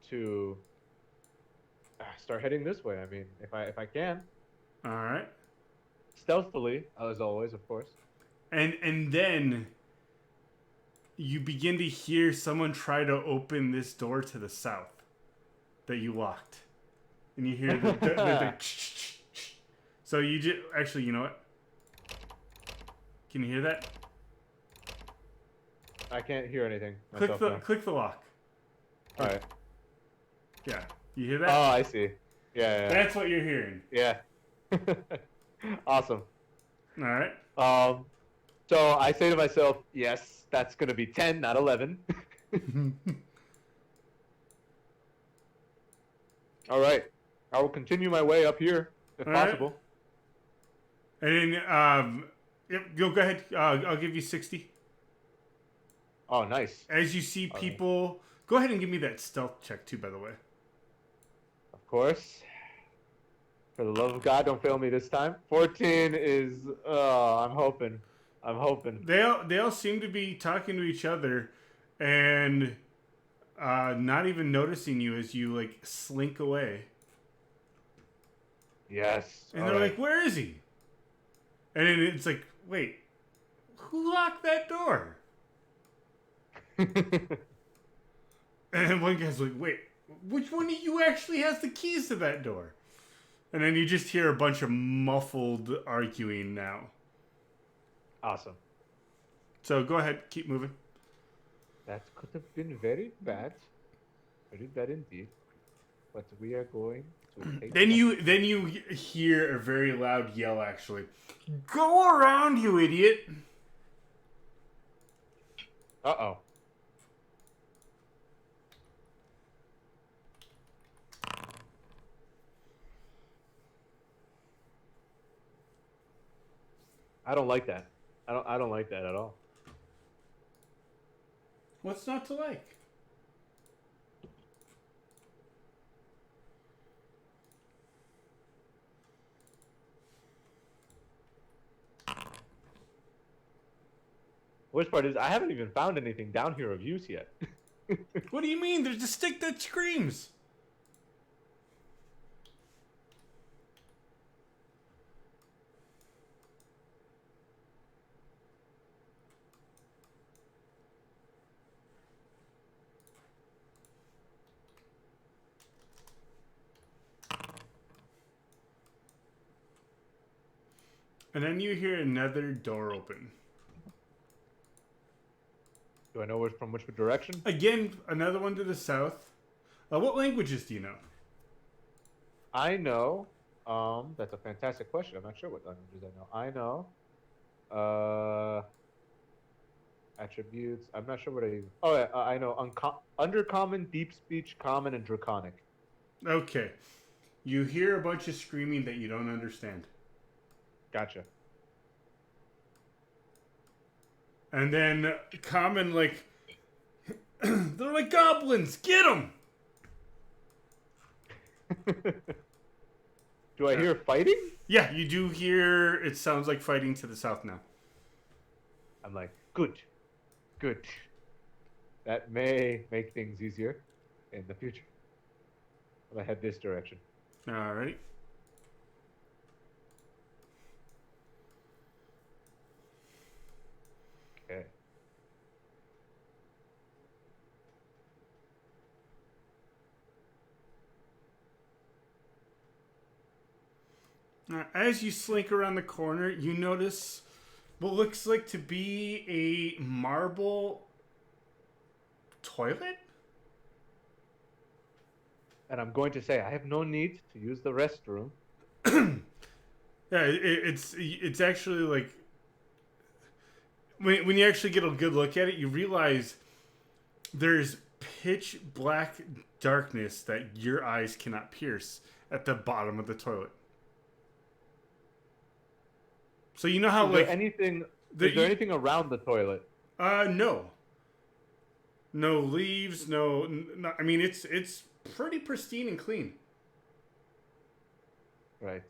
to start heading this way. I mean, if I can, All right. stealthily, as always, of course. And then you begin to hear someone try to open this door to the south that you locked. And you hear the So you just... Actually, you know what? Can you hear that? I can't hear anything. Click the lock. All right. Yeah. You hear that? Oh, I see. Yeah. That's what you're hearing. Yeah. Awesome. All right. So I say to myself, yes, that's going to be 10, not 11. All right. I will continue my way up here, if possible. And then, yep, go ahead. I'll give you 60. Oh, nice. As you see people... Go ahead and give me that stealth check, too, by the way. Of course. For the love of God, don't fail me this time. 14 is... I'm hoping. They all seem to be talking to each other and not even noticing you as you, like, slink away. Yes. And they're like, where is he? And then it's like, wait, who locked that door? And one guy's like, wait, which one of you actually has the keys to that door? And then you just hear a bunch of muffled arguing now. Awesome. So go ahead, keep moving. That could have been very bad. Very bad indeed. But we are going to take Then you hear a very loud yell, actually. Go around, you idiot! Uh-oh. I don't like that. I don't like that at all. What's not to like? Worst part is I haven't even found anything down here of use yet. What do you mean? There's a stick that screams. And then you hear another door open. Do I know from which direction? Again, another one to the south. What languages do you know? I know. That's a fantastic question. I'm not sure what languages I know. I know. Attributes. I'm not sure what I. Oh, yeah, I know. Undercommon, Deep Speech, Common, and Draconic. Okay. You hear a bunch of screaming that you don't understand. Gotcha. And then Common, like, they're like goblins. Get them! Do I hear fighting? Yeah, you do hear. It sounds like fighting to the south now. I'm like, good. That may make things easier in the future. I'll head this direction. Alrighty. Okay. As you slink around the corner, you notice what looks like to be a marble toilet? And I'm going to say I have no need to use the restroom. Yeah, it's actually like when you actually get a good look at it, you realize there's pitch black darkness that your eyes cannot pierce at the bottom of the toilet. So you know how Is like there anything around the toilet? No. No leaves, no, I mean it's pretty pristine and clean. Right.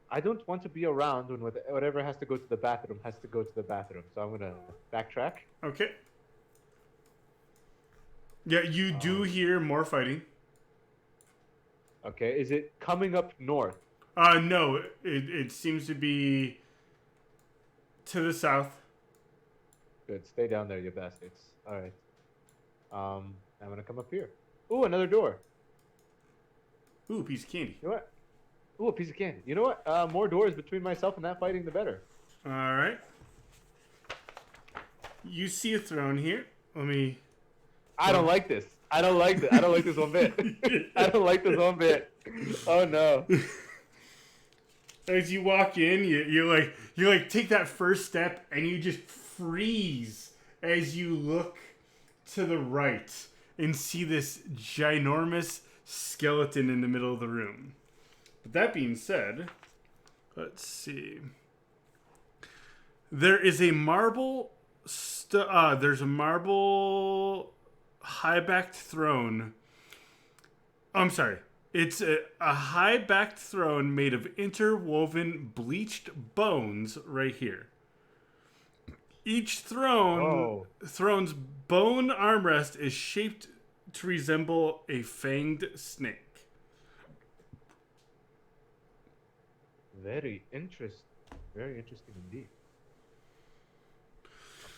I don't want to be around when whatever has to go to the bathroom has to go to the bathroom. So I'm gonna backtrack. Okay. Yeah, you do hear more fighting. Okay, is it coming up north? No, it seems to be to the south. Good, stay down there, you bastards. All right. I'm gonna come up here. Ooh, another door. Ooh, piece of candy. You know what? Ooh, a piece of candy. You know what? More doors between myself and that fighting, the better. All right. You see a throne here. Let me. I don't like this. I don't like this. I don't like this one bit. I don't like this one bit. Oh no. As you walk in, you take that first step and you just freeze as you look to the right and see this ginormous skeleton in the middle of the room. But that being said, let's see. There is a marble. There's a marble high-backed throne. I'm sorry. It's a high-backed throne made of interwoven bleached bones right here. Each throne's bone armrest is shaped to resemble a fanged snake. Very interesting. Very interesting indeed.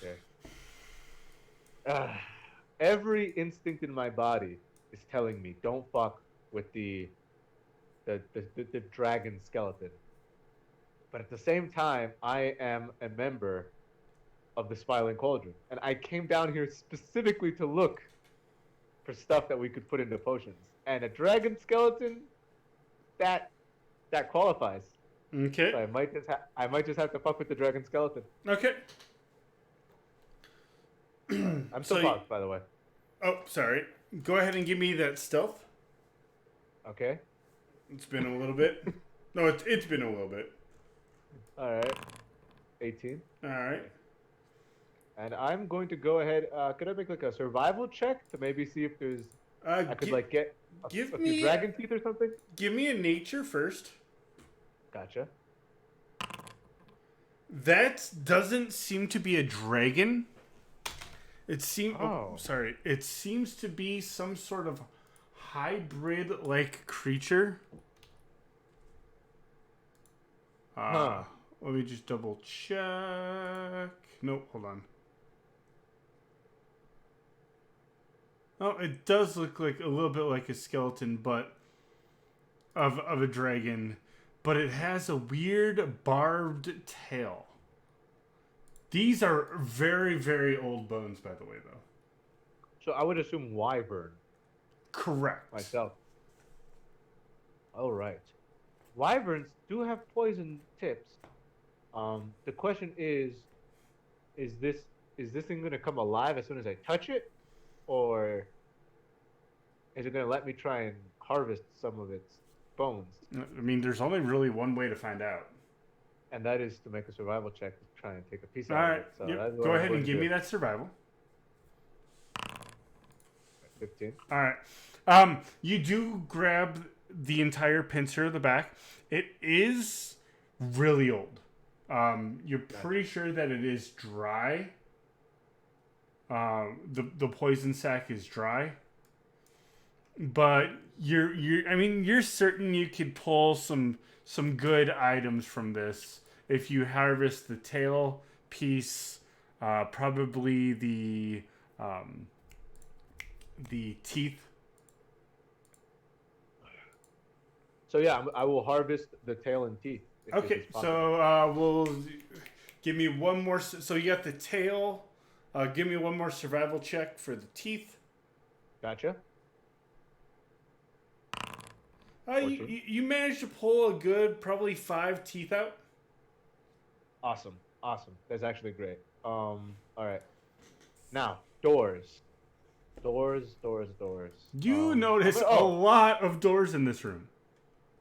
Okay. Every instinct in my body is telling me, don't fuck with the dragon skeleton. But at the same time, I am a member of the Smirking Cauldron, and I came down here specifically to look for stuff that we could put into potions. And a dragon skeleton, that qualifies. Okay. So I might just have to fuck with the dragon skeleton. Okay. I'm still fucked, by the way. Oh, sorry. Go ahead and give me that stealth. Okay. It's been a little bit. No, it's been a little bit. All right. 18. All right. And I'm going to go ahead. Could I make like a survival check to maybe see if there's I could like get a few dragon teeth or something? Give me a nature first. Gotcha. That doesn't seem to be a dragon. It seems. Sorry. It seems to be some sort of hybrid-like creature. Let me just double check. Nope. Hold on. Oh, it does look like a little bit like a skeleton, but of a dragon, but it has a weird barbed tail. These are very, very old bones, by the way, though. So I would assume wyvern. Correct. Myself. All right. Wyverns do have poison tips. The question is this thing going to come alive as soon as I touch it? Or is it going to let me try and harvest some of its bones? I mean, there's only really one way to find out. And that is to make a survival check to try and take a piece All out right. of it. So yep. Go ahead and give me that survival. 15. All right. You do grab the entire pincer of the back. It is really old. You're pretty sure that it is dry. The poison sac is dry. But you're certain you could pull some good items from this if you harvest the tail piece, probably the teeth. So yeah, I will harvest the tail and teeth. Okay, so we'll give me one more. So you got the tail. Give me one more survival check for the teeth. Gotcha. You managed to pull a good probably 5 teeth out. Awesome. That's actually great. All right. Now, doors. You notice a lot of doors in this room.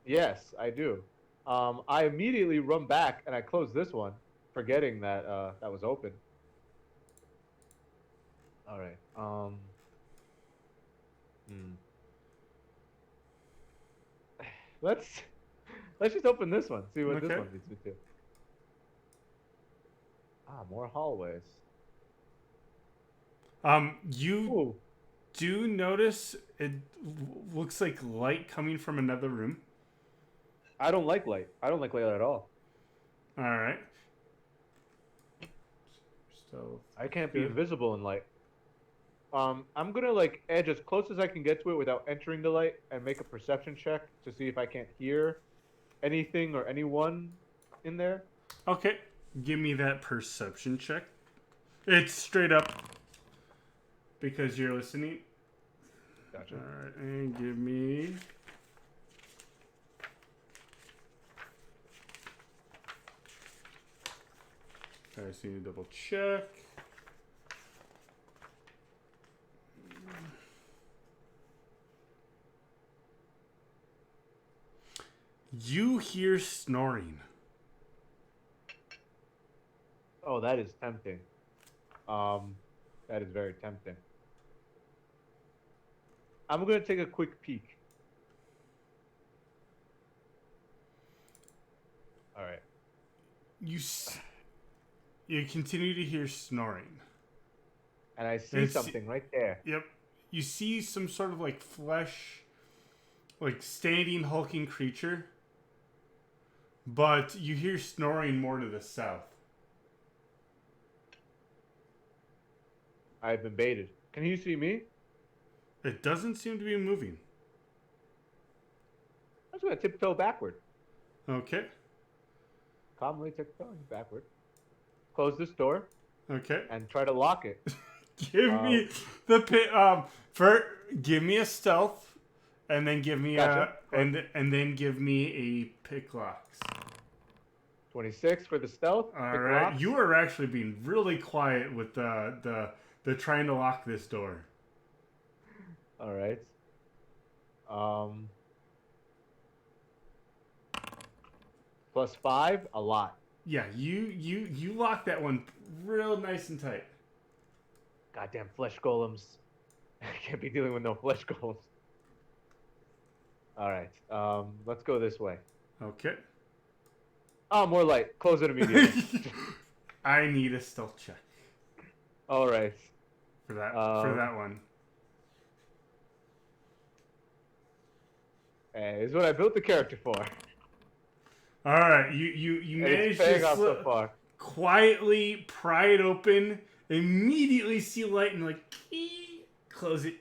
Yes, I do. I immediately run back and I close this one, forgetting that that was open. All right. Let's just open this one. See what this one leads me to. More hallways. do notice it looks like light coming from another room. I don't like light. I don't like light at all. All right. Stealth. I can't be Good. invisible in light. I'm gonna like edge as close as I can get to it without entering the light and make a perception check to see if I can't hear anything or anyone in there. Okay. Give me that perception check. It's straight up because you're listening. Gotcha. All right, and give me. I just need to double check. You hear snoring. Oh, that is tempting. That is very tempting. I'm gonna take a quick peek. All right. You continue to hear snoring. And I see something right there. Yep. You see some sort of like flesh, like standing hulking creature. But you hear snoring more to the south. I've been baited. Can you see me? It doesn't seem to be moving. I'm just gonna tiptoe backward. Okay. Calmly tiptoeing backward. Close this door Okay. and try to lock it. Give me the pit. Give me a stealth, and then give me Gotcha. and then give me a pick locks. 26 for the stealth. All right. You are actually being really quiet with the trying to lock this door. All right. +5, a lot. Yeah, you lock that one real nice and tight. Goddamn flesh golems. I can't be dealing with no flesh golems. All right. Let's go this way. Okay. Oh, more light. Close it immediately. I need a stealth check All right. for that one. Hey, this is what I built the character for. All right, you managed to so far. quietly pry it open, immediately see light, and like close it.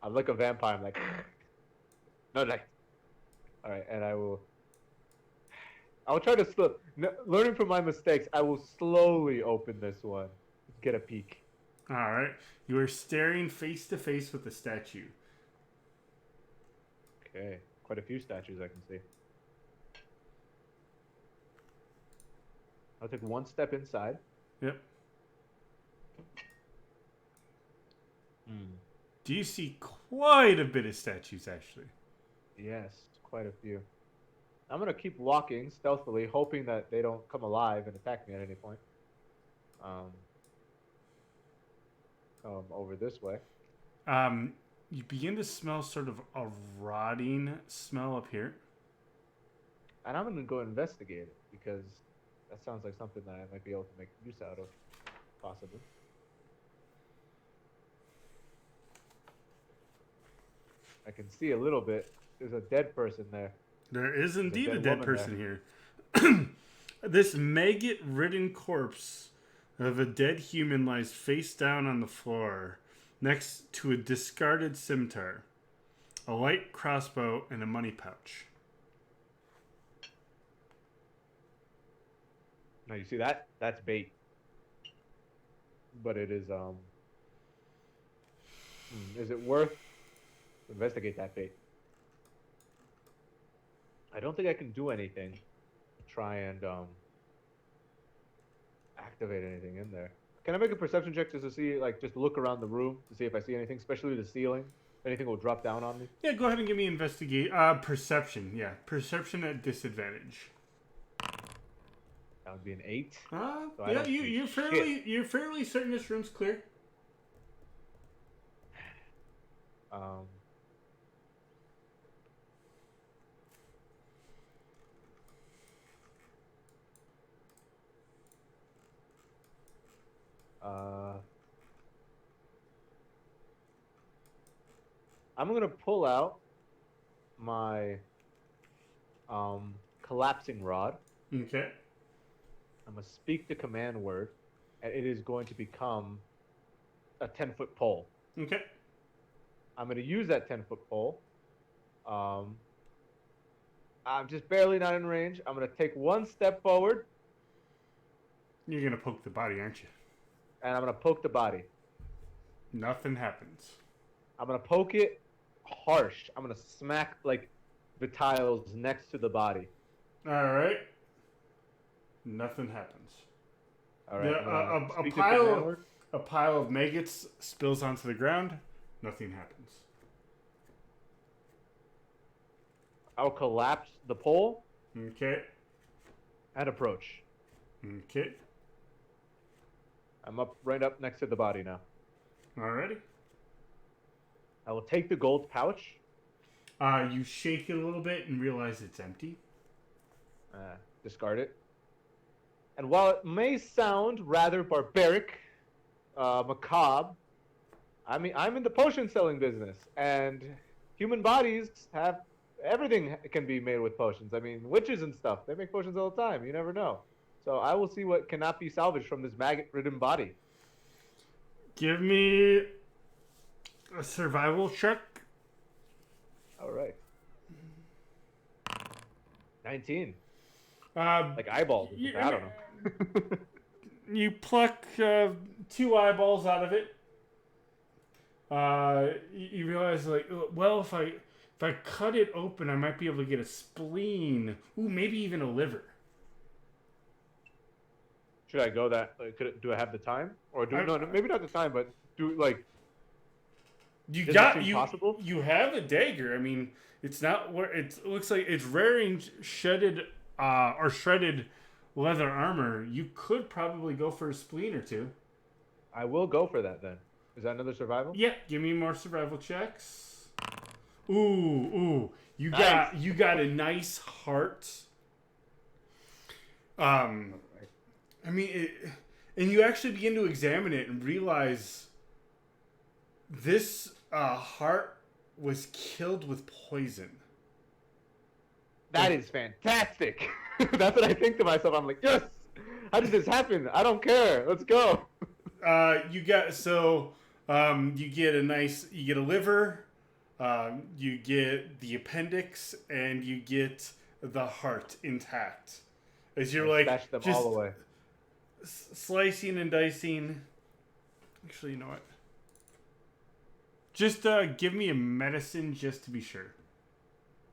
I'm like a vampire. I'm like, no light. All right, and I'll try to learning from my mistakes. I will slowly open this one, get a peek. All right, you are staring face to face with the statue. Okay, quite a few statues I can see. I'll take one step inside. Yep. Hmm. Do you see quite a bit of statues, actually? Yes, quite a few. I'm going to keep walking stealthily, hoping that they don't come alive and attack me at any point. Over this way. You begin to smell sort of a rotting smell up here. And I'm going to go investigate it, because that sounds like something that I might be able to make use out of, possibly. I can see a little bit. There's a dead person there. There is indeed a dead person there. here. This maggot-ridden corpse of a dead human lies face down on the floor next to a discarded scimitar, a light crossbow, and a money pouch. Now you see that? That's bait. But it is is it worth to investigate that bait? I don't think I can do anything to try and activate anything in there. Can I make a perception check just to see, like, just look around the room to see if I see anything, especially the ceiling? If anything will drop down on me? Yeah, go ahead and give me perception. Yeah, perception at disadvantage. That would be an 8. So yeah, you're fairly certain this room's clear. I'm gonna pull out my collapsing rod. Okay. I'm gonna speak the command word, and it is going to become a 10-foot pole. Okay. I'm gonna use that 10-foot pole. I'm just barely not in range. I'm gonna take one step forward. You're gonna poke the body, aren't you? And I'm gonna poke the body. Nothing happens. I'm gonna poke it harsh. I'm gonna smack like the tiles next to the body. All right. Nothing happens. All right. A pile of maggots spills onto the ground. Nothing happens. I'll collapse the pole. Okay. And approach. Okay. I'm right up next to the body now. Alrighty. I will take the gold pouch. You shake it a little bit and realize it's empty. Discard it. And while it may sound rather barbaric, macabre, I mean, I'm in the potion selling business, and human bodies have everything can be made with potions. I mean, witches and stuff, they make potions all the time. You never know. So I will see what cannot be salvaged from this maggot-ridden body. Give me a survival check. All right. 19. Like eyeballs. I don't know. You pluck 2 eyeballs out of it. You realize, like, well, if I cut it open, I might be able to get a spleen. Ooh, maybe even a liver. Should I go that? Like, do I have the time? Or no, maybe not the time, but possible? You have a dagger. I mean, it's not where it looks like it's wearing shredded leather armor. You could probably go for a spleen or 2. I will go for that then. Is that another survival? Yeah, give me more survival checks. Ooh, you got a nice heart. I mean, and you actually begin to examine it and realize this heart was killed with poison. That is fantastic. That's what I think to myself. I'm like, yes. How did this happen? I don't care. Let's go. You get a liver, you get the appendix, and you get the heart intact. As you're like smash them just all away. Slicing and dicing. Actually, you know what? Just give me a medicine just to be sure.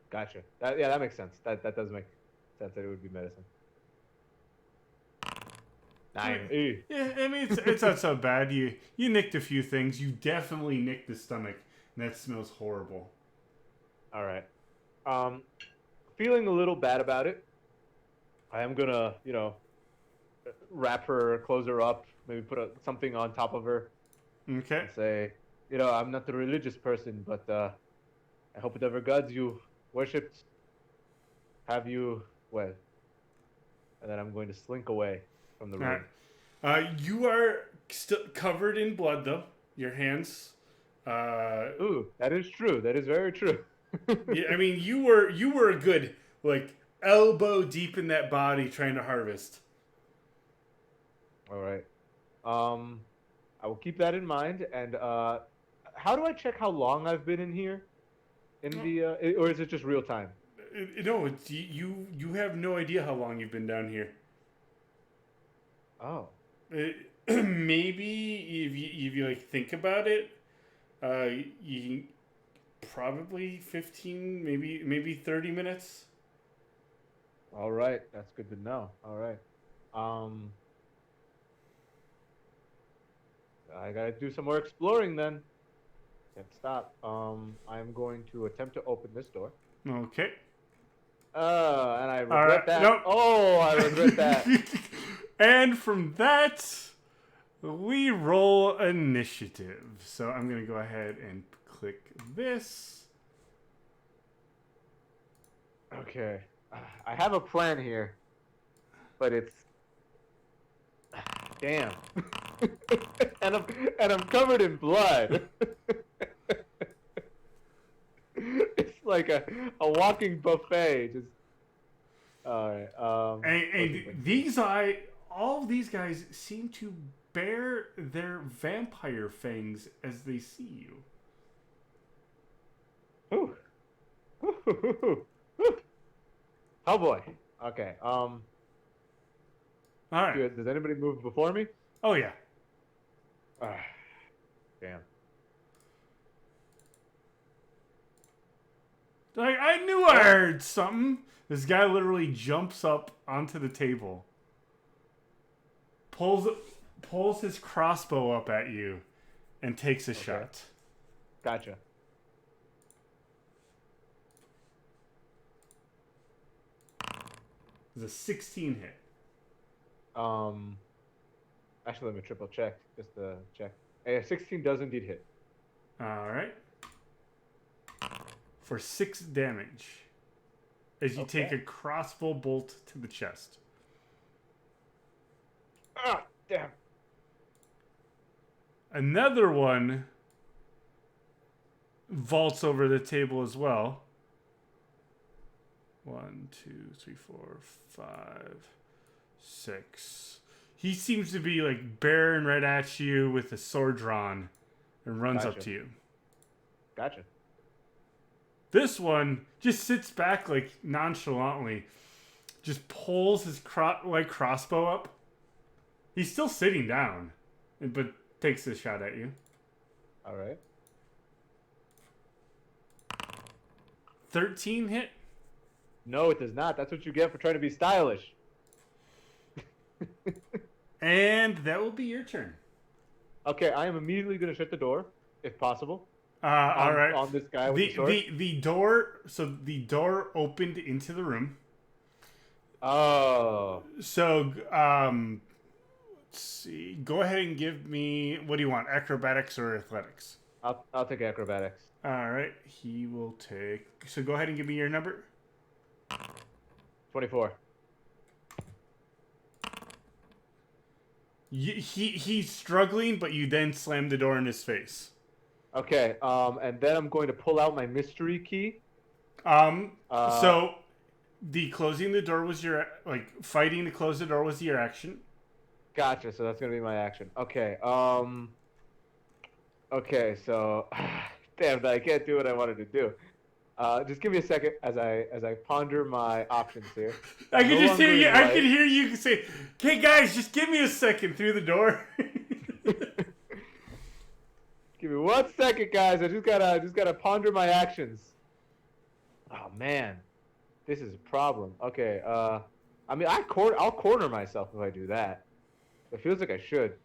Gotcha. That makes sense. That does make sense that it would be medicine. 9. Yeah, I mean it's not so bad. You nicked a few things. You definitely nicked the stomach, and that smells horrible. All right. Feeling a little bad about it. I am gonna, wrap her, close her up, maybe put something on top of her. Okay. And say, I'm not a religious person, but I hope whatever gods you worshipped have you well. And then I'm going to slink away from the room. Right. You are still covered in blood, though. Your hands. Ooh, that is true. That is very true. Yeah, I mean, you were a good elbow deep in that body trying to harvest. All right. I will keep that in mind. And how do I check how long I've been in here? Or is it just real time? No, it's you have no idea how long you've been down here. Oh. Maybe if you think about it, you probably 15, maybe 30 minutes. All right, that's good to know. All right. I gotta do some more exploring then. Can't stop. I'm going to attempt to open this door. Okay. And I regret that. Nope. Oh, I regret that. And from that, we roll initiative. So I'm going to go ahead and click this. Okay. I have a plan here, but it's... Damn. and I'm covered in blood. like a walking buffet. Just all right. And all of these guys seem to bare their vampire fangs as they see you. Ooh. Ooh. Oh boy. Okay. All right. Good. Does anybody move before me? Oh yeah. Damn. Like, I knew I heard something. This guy literally jumps up onto the table, pulls his crossbow up at you, and takes a shot. Gotcha. It's a 16 hit. Actually, let me triple check just to check. A 16 does indeed hit. All right. For 6 damage, as you take a crossbow bolt to the chest. Ah, damn. Another one vaults over the table as well. 1, 2, 3, 4, 5, 6. He seems to be like bearing right at you with a sword drawn and runs up to you. Gotcha. This one just sits back like nonchalantly, just pulls his crossbow up. He's still sitting down, but takes a shot at you. All right. 13 hit? No, it does not. That's what you get for trying to be stylish. And that will be your turn. Okay, I am immediately going to shut the door, if possible. All right. On this guy with the sword. The door. So the door opened into the room. Oh. So let's see. Go ahead and give me, what do you want? Acrobatics or athletics? I'll take acrobatics. All right. He will take. So go ahead and give me your number. 24. He's struggling, but you then slam the door in his face. Okay, and then I'm going to pull out my mystery key. So the closing the door was your, like, fighting to close the door was your action. Gotcha, so that's going to be my action. Okay, okay, so, damn, I can't do what I wanted to do. Just give me a second as I ponder my options here. I can just hear you. I can hear you say, "Okay, guys, just give me a second through the door." Give me 1 second, guys. I just gotta ponder my actions. Oh man, this is a problem. Okay. I mean, I'll corner myself if I do that. It feels like I should.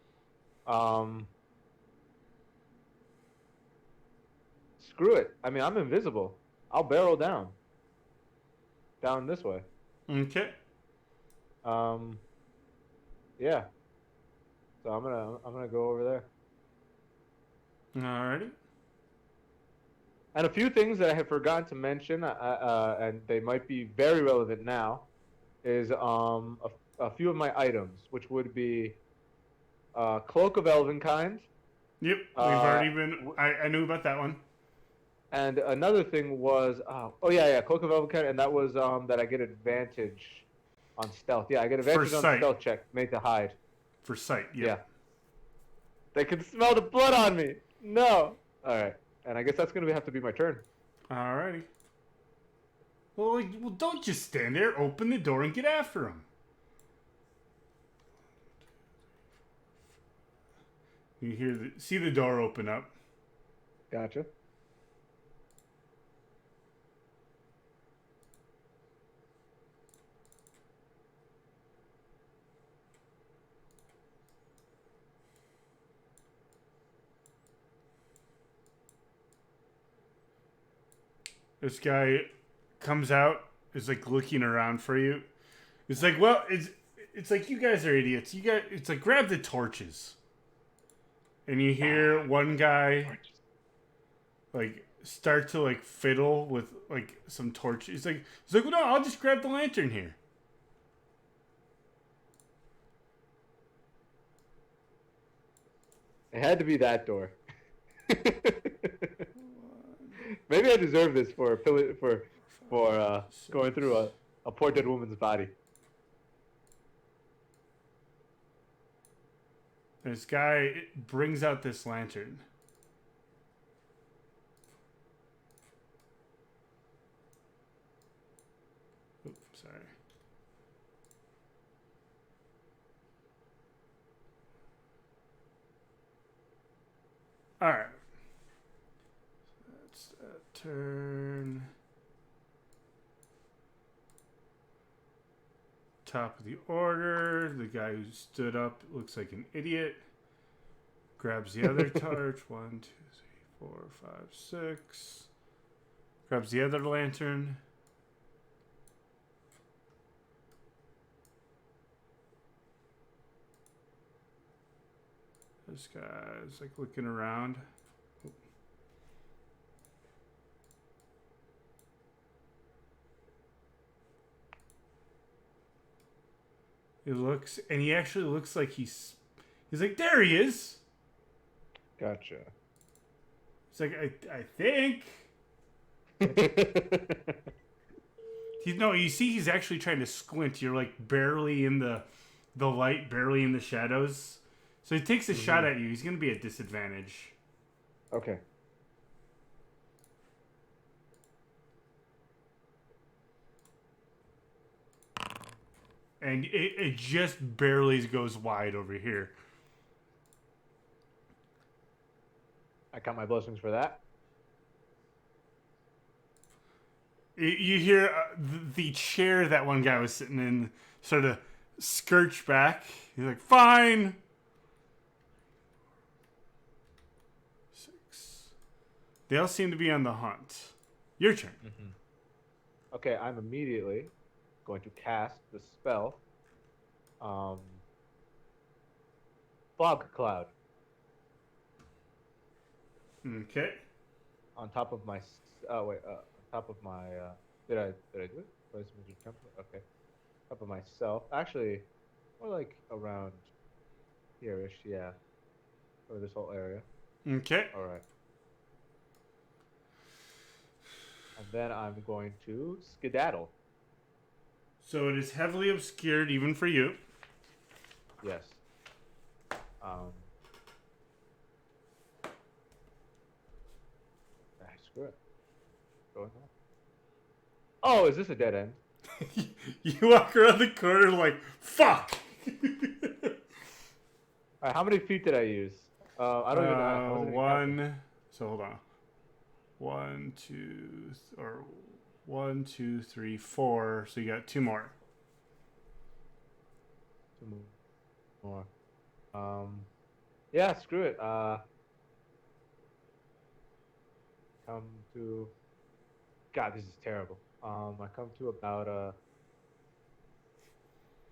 Screw it. I mean, I'm invisible. I'll barrel down this way. Okay. Yeah. So I'm gonna go over there. Alrighty. And a few things that I had forgotten to mention, and they might be very relevant now, is a few of my items, which would be Cloak of Elvenkind. Yep, we've already been. I knew about that one. And another thing was, Cloak of Elvenkind, and that was that I get advantage on stealth. Yeah, I get advantage on stealth check made to hide. For sight, yeah. They can smell the blood on me. No. All right, and I guess that's gonna have to be my turn. Alrighty. Well, don't just stand there. Open the door and get after him. You see the door open up. Gotcha. This guy comes out, is like looking around for you. It's like, well, it's like you guys are idiots. It's like, grab the torches. And you hear one guy like start to like fiddle with like some torches. He's like, well, no, I'll just grab the lantern here. It had to be that door. Maybe I deserve this for going through a poor dead woman's body. This guy brings out this lantern. Oops, sorry. All right. That's a turn. Top of the order. The guy who stood up looks like an idiot. Grabs the other torch. 1, 2, 3, 4, 5, 6. Grabs the other lantern. This guy's like looking around. He looks, and he actually looks like he's like, there he is. Gotcha. It's like, I think. You see he's actually trying to squint. You're like barely in the light, barely in the shadows. So he takes a shot at you. He's going to be at disadvantage. Okay. And it just barely goes wide over here. I count my blessings for that. You hear the chair that one guy was sitting in sort of scurch back. He's like, fine. 6. They all seem to be on the hunt. Your turn. Okay, I'm immediately going to cast the spell. Fog Cloud. Okay. On top of my... on top of my... did I do it? Place major template? Okay. Top of myself. Actually, more like around here-ish, yeah. Or this whole area. Okay. All right. And then I'm going to skedaddle. So it is heavily obscured even for you. Yes. Screw it. Going on. Oh, is this a dead end? You walk around the corner like, fuck! Alright, how many feet did I use? I don't even know. One. So hold on. 1, 2, 3, 4. So you got 2 more. 2 more. Yeah, screw it. Come to. God, this is terrible. I come to about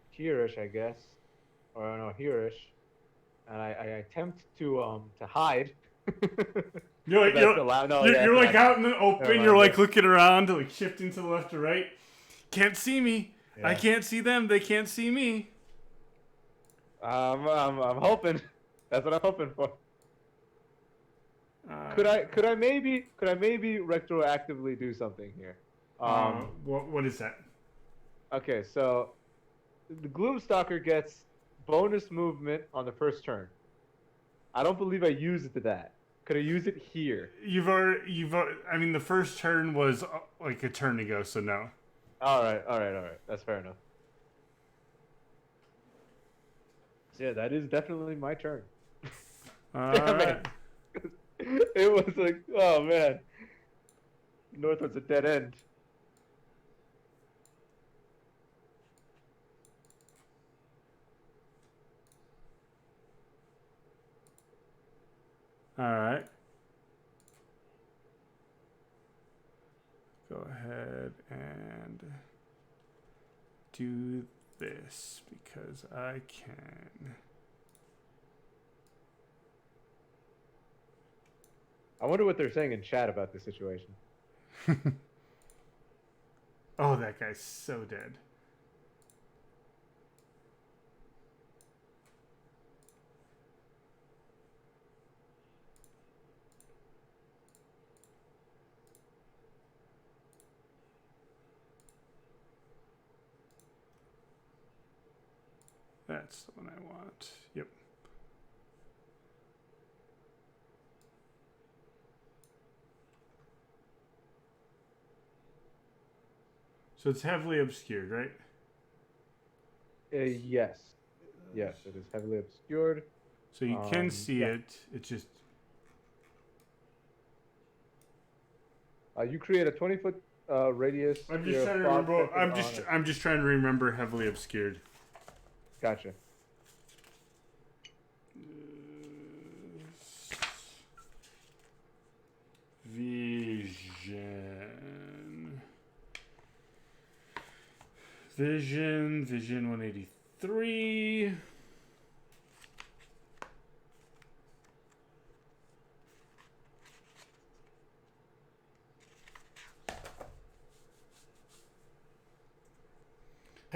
here-ish, I guess, or no, here-ish, and I attempt to hide. You're like, you're like out in the open. You're like looking around, like shifting to the left or right. Can't see me. Yeah. I can't see them. They can't see me. I'm hoping. That's what I'm hoping for. Could I maybe retroactively do something here? What is that? Okay, so the Gloom Stalker gets bonus movement on the first turn. I don't believe I used that. Could I use it here? You've already. I mean, the first turn was like a turn ago, so no. All right. That's fair enough. So yeah, that is definitely my turn. Damn it. It was like, oh man. North was a dead end. All right. Go ahead and do this because I can. I wonder what they're saying in chat about this situation. Oh, that guy's so dead. That's the one I want. Yep. So it's heavily obscured, right? Yes. Yes, it is heavily obscured. So you can see yeah. it. It's just... You create a 20-foot radius. I'm just trying to remember. On I'm just trying to remember heavily obscured. Gotcha. Vision 183.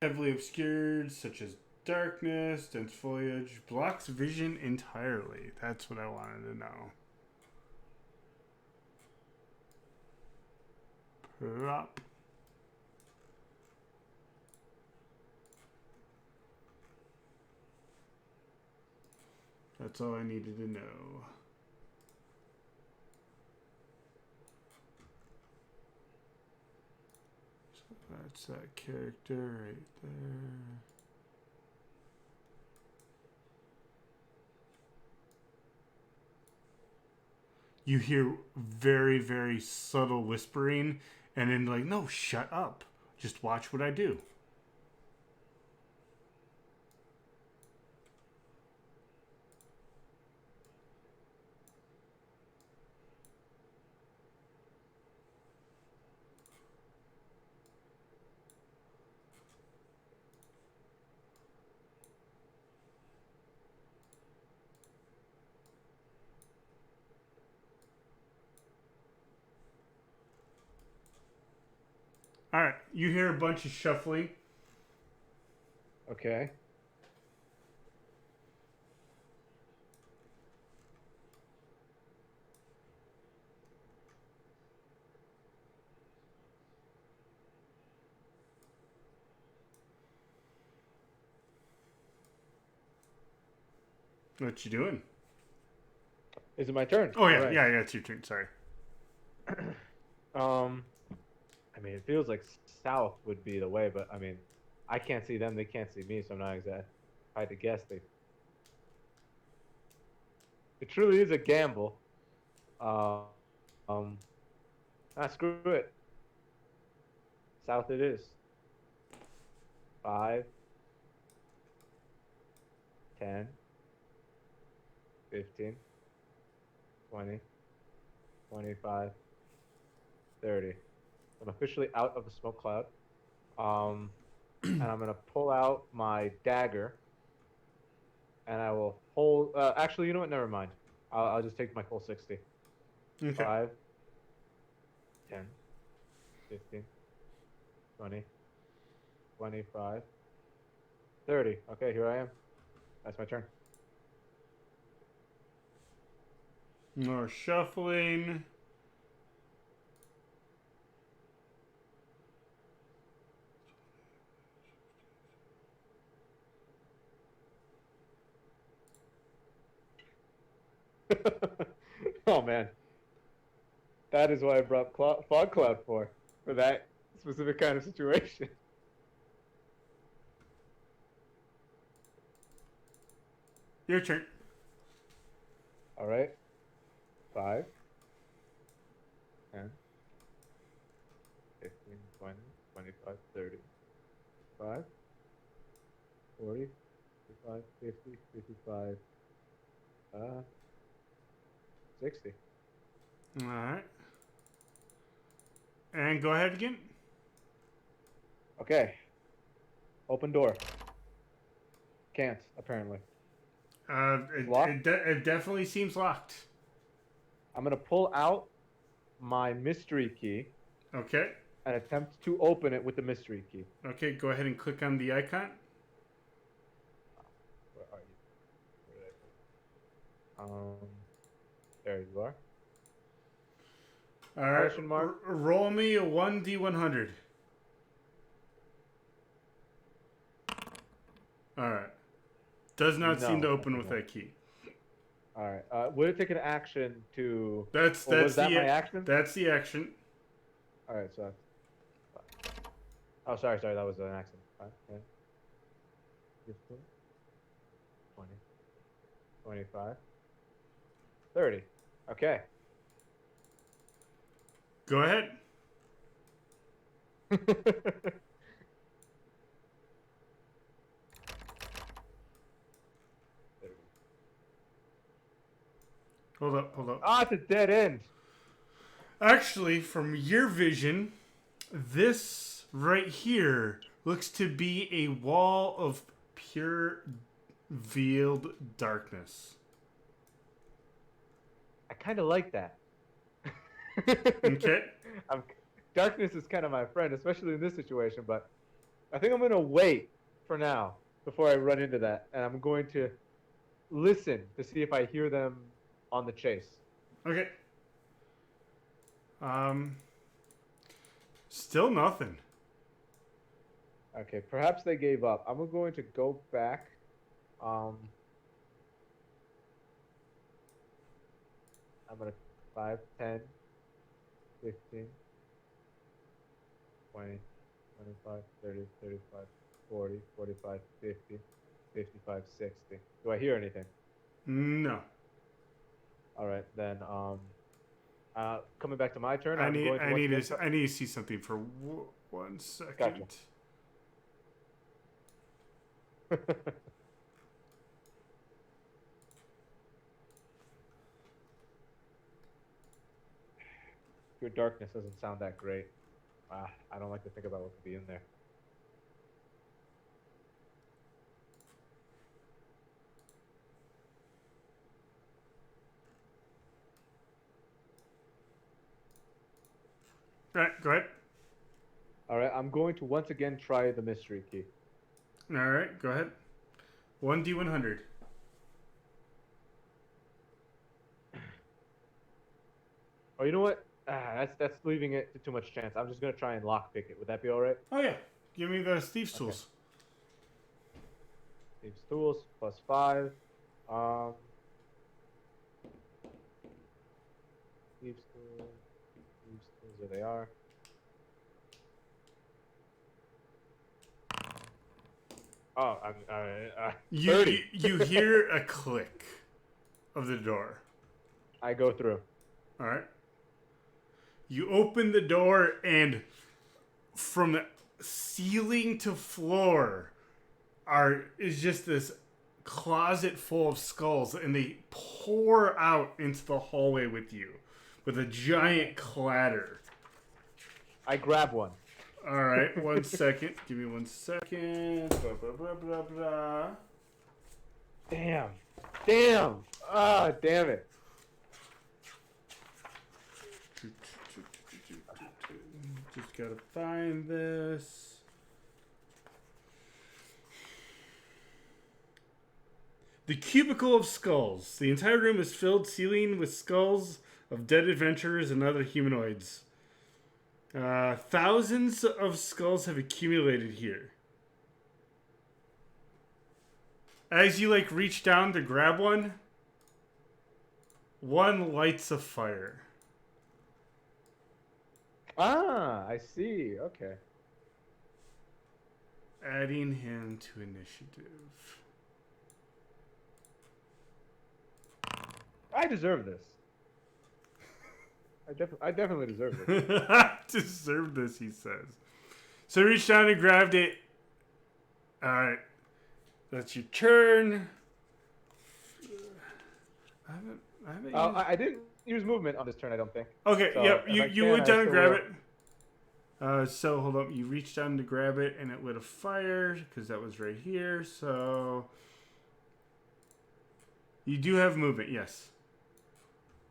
Heavily obscured, such as darkness, dense foliage, blocks vision entirely. That's what I wanted to know. Prop. That's all I needed to know. So that's that character right there. You hear very, very subtle whispering, and then like, no, shut up. Just watch what I do. All right, you hear a bunch of shuffling. Okay. What you doing? Is it my turn? Oh yeah, Right. yeah, it's your turn. Sorry. I mean, it feels like south would be the way, but I mean, I can't see them, they can't see me, so I'm not exactly. If I had to guess, it truly is a gamble. Screw it. South it is. 5, 10, 15, 20, 25, 30. I'm officially out of the smoke cloud. And I'm going to pull out my dagger. And I will hold... actually, you know what? Never mind. I'll just take my full 60. Okay. 5, 10, 15, 20, 25, 30. Okay, here I am. That's my turn. More shuffling. Oh, man. That is what I brought Fog Cloud for that specific kind of situation. Your turn. All right. 5, 10, 15, 20, 25, 30, 5, 40, 55, 50, 55, 60. All right. And go ahead again. Okay. Open door. Can't, apparently. It definitely seems locked. I'm going to pull out my mystery key. Okay. And attempt to open it with the mystery key. Okay, go ahead and click on the icon. Where are you? There you are. All right. Roll me a 1d100. All right. Does not seem to No, open okay, with no. that key. All right. Would it take an action to? That's Was that the my action? That's the action. All right. So. Oh, sorry. That was an accident. 5, 10, 15, 20, 25, 30. Okay. Go ahead. Hold up. Ah, it's a dead end. Actually, from your vision, this right here looks to be a wall of pure veiled darkness. I kind of like that. Okay. Darkness is kind of my friend, especially in this situation, but I think I'm going to wait for now before I run into that, and I'm going to listen to see if I hear them on the chase. Okay. Still nothing. Okay, perhaps they gave up. I'm going to go back. I'm going to 5, 10, 15, 20, 25, 30, 35, 40, 45, 50, 55, 60. Do I hear anything? No. All right, then coming back to my turn, I need to see something for 1 second. Gotcha. Your darkness doesn't sound that great. I don't like to think about what could be in there. All right, go ahead. All right, I'm going to once again try the mystery key. All right, go ahead. 1d100. Oh, you know what? That's leaving it to too much chance. I'm just gonna try and lockpick it. Would that be all right? Oh yeah, give me the Steve's tools. Steve's tools +5. Steve's tools. There they are. Oh, I'm 30. You hear a click of the door. I go through. All right. You open the door, and from the ceiling to floor is just this closet full of skulls, and they pour out into the hallway with you with a giant clatter. I grab one. All right, 1 second. Give me 1 second. Blah, blah, blah, blah, blah. Damn. Ah, damn it. Just gotta find this. The Cubicle of Skulls. The entire room is filled ceiling with skulls of dead adventurers and other humanoids. Thousands of skulls have accumulated here. As you reach down to grab one lights a fire. Ah, I see. Okay. Adding him to initiative. I deserve this. I definitely deserve this. I deserve this, he says. So he reached down and grabbed it. Alright. That's your turn. I didn't use movement on this turn, I don't think. Okay, so yep. You went down and grab it. So hold up. You reached down to grab it, and it lit a fire because that was right here. So you do have movement, yes.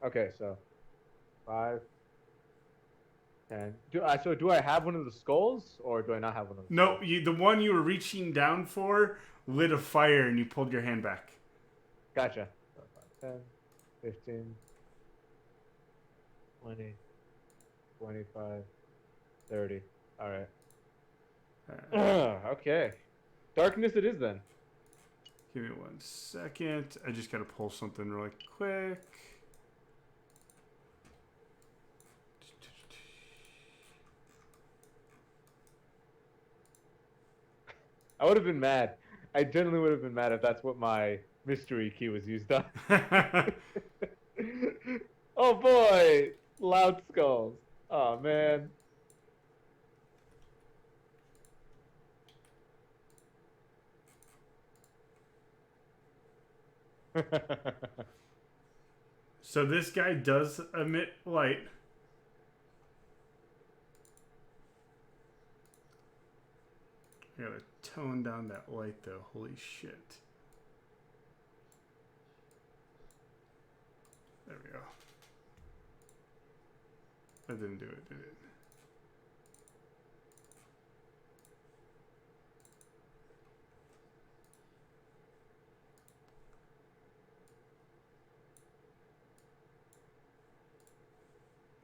Okay, so 5, 10. Do I have one of the skulls, or do I not have one of the No, skulls? the one you were reaching down for lit a fire, and you pulled your hand back. Gotcha. So 5, 10, 15, 20, 25, 30. All right. Okay. Darkness it is then. Give me 1 second. I just got to pull something really quick. I would have been mad. I genuinely would have been mad if that's what my mystery key was used on. Oh boy! Loud skulls. Oh man. So this guy does emit light. I gotta tone down that light though. Holy shit. There we go. That didn't do it, did it?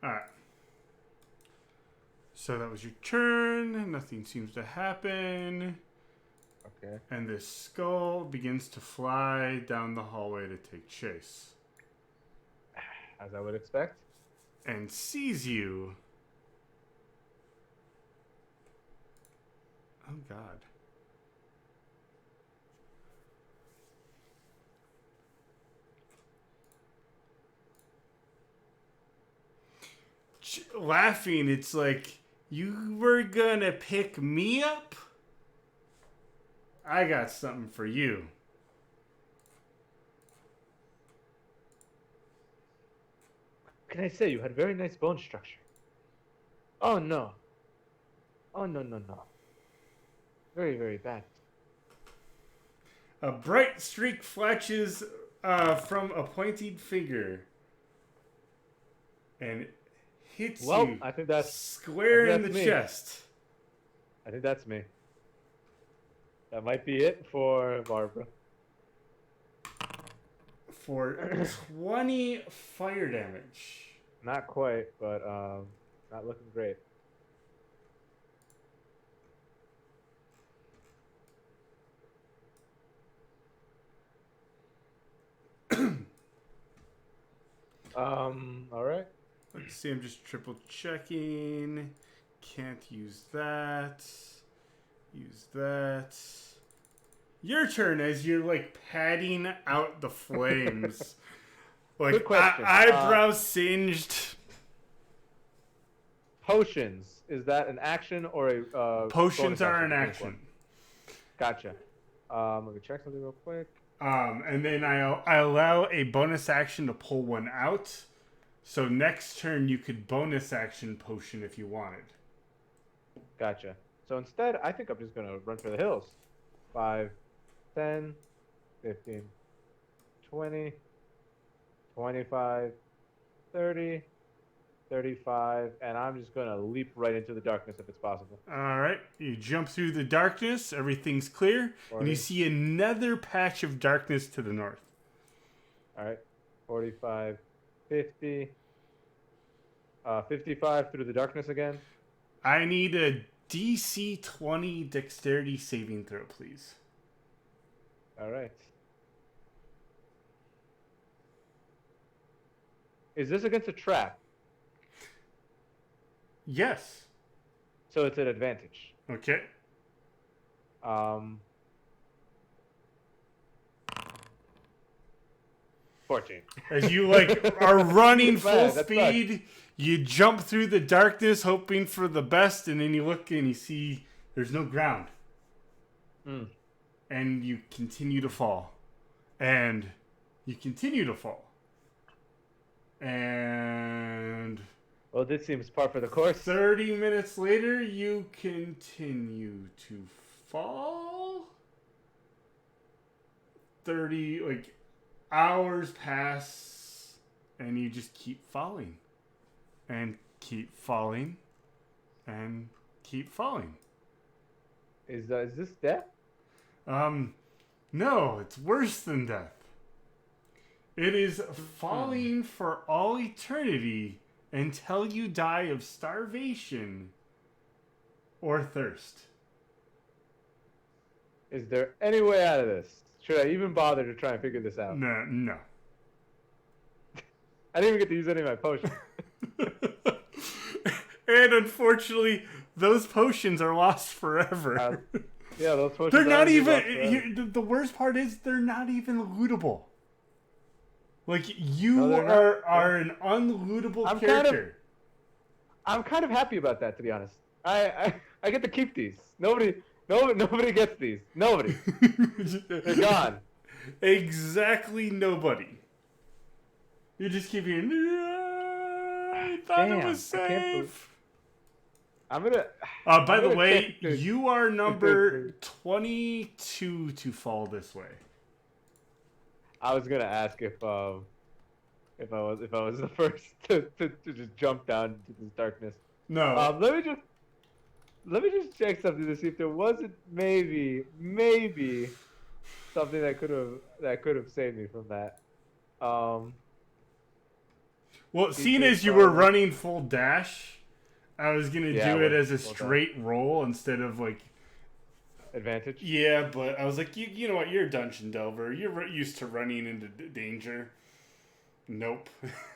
Alright. So that was your turn. Nothing seems to happen. Okay. And this skull begins to fly down the hallway to take chase. As I would expect. And sees you. Oh, God. Laughing, it's like, you were gonna pick me up? I got something for you. What can I say? You had very nice bone structure. Oh no. Oh no. Very, very bad. A bright streak flashes from a pointed finger. And hits you I think that's square in the me. chest. I think that's me. That might be it for Barbara. For 20 fire damage. Not quite, but not looking great. All right. Let's see, I'm just triple checking. Can't use that. Use that. Your turn as you're like padding out the flames. Like Good question. Eyebrows singed. Potions. Is that an action or a Potions bonus are an action? action. Gotcha. Let me check something real quick. And then I allow a bonus action to pull one out. So next turn you could bonus action potion if you wanted. Gotcha. So instead, I think I'm just going to run for the hills. 5, 10, 15, 20, 25, 30, 35, and I'm just going to leap right into the darkness if it's possible. All right. You jump through the darkness. Everything's clear. 40. And you see another patch of darkness to the north. All right. 45, 50, 55 through the darkness again. I need a DC 20 dexterity saving throw, please. All right. Is this against a trap? Yes. So it's an advantage. Okay. 14. As you like are running full That's speed, you jump through the darkness hoping for the best, and then you look and you see there's no ground. And you continue to fall. And you continue to fall. And Well, this seems par for the course. 30 minutes later, you continue to fall. 30, like, hours pass, and you just keep falling. And keep falling. And keep falling. Is this death? No, it's worse than death. It is falling for all eternity until you die of starvation or thirst. Is there any way out of this? Should I even bother to try and figure this out? No. I didn't even get to use any of my potions. And unfortunately, those potions are lost forever. Yeah, those potions. They're not even. The worst part is they're not even lootable. Like you are an unlootable character. I'm kind of happy about that, to be honest. I get to keep these. Nobody gets these. Nobody. They're gone. Exactly nobody. You just keep hearing. I thought it was safe. I'm gonna. By the way, you are number 22 to fall this way. I was gonna ask if I was the first to just jump down into this darkness. No. Let me just check something to see if there wasn't maybe something that could have saved me from that. Well, seeing as you were running full dash, I was gonna do it as a straight roll instead of like advantage. Yeah, but I was like, you know what? You're a dungeon delver. You're used to running into danger. Nope.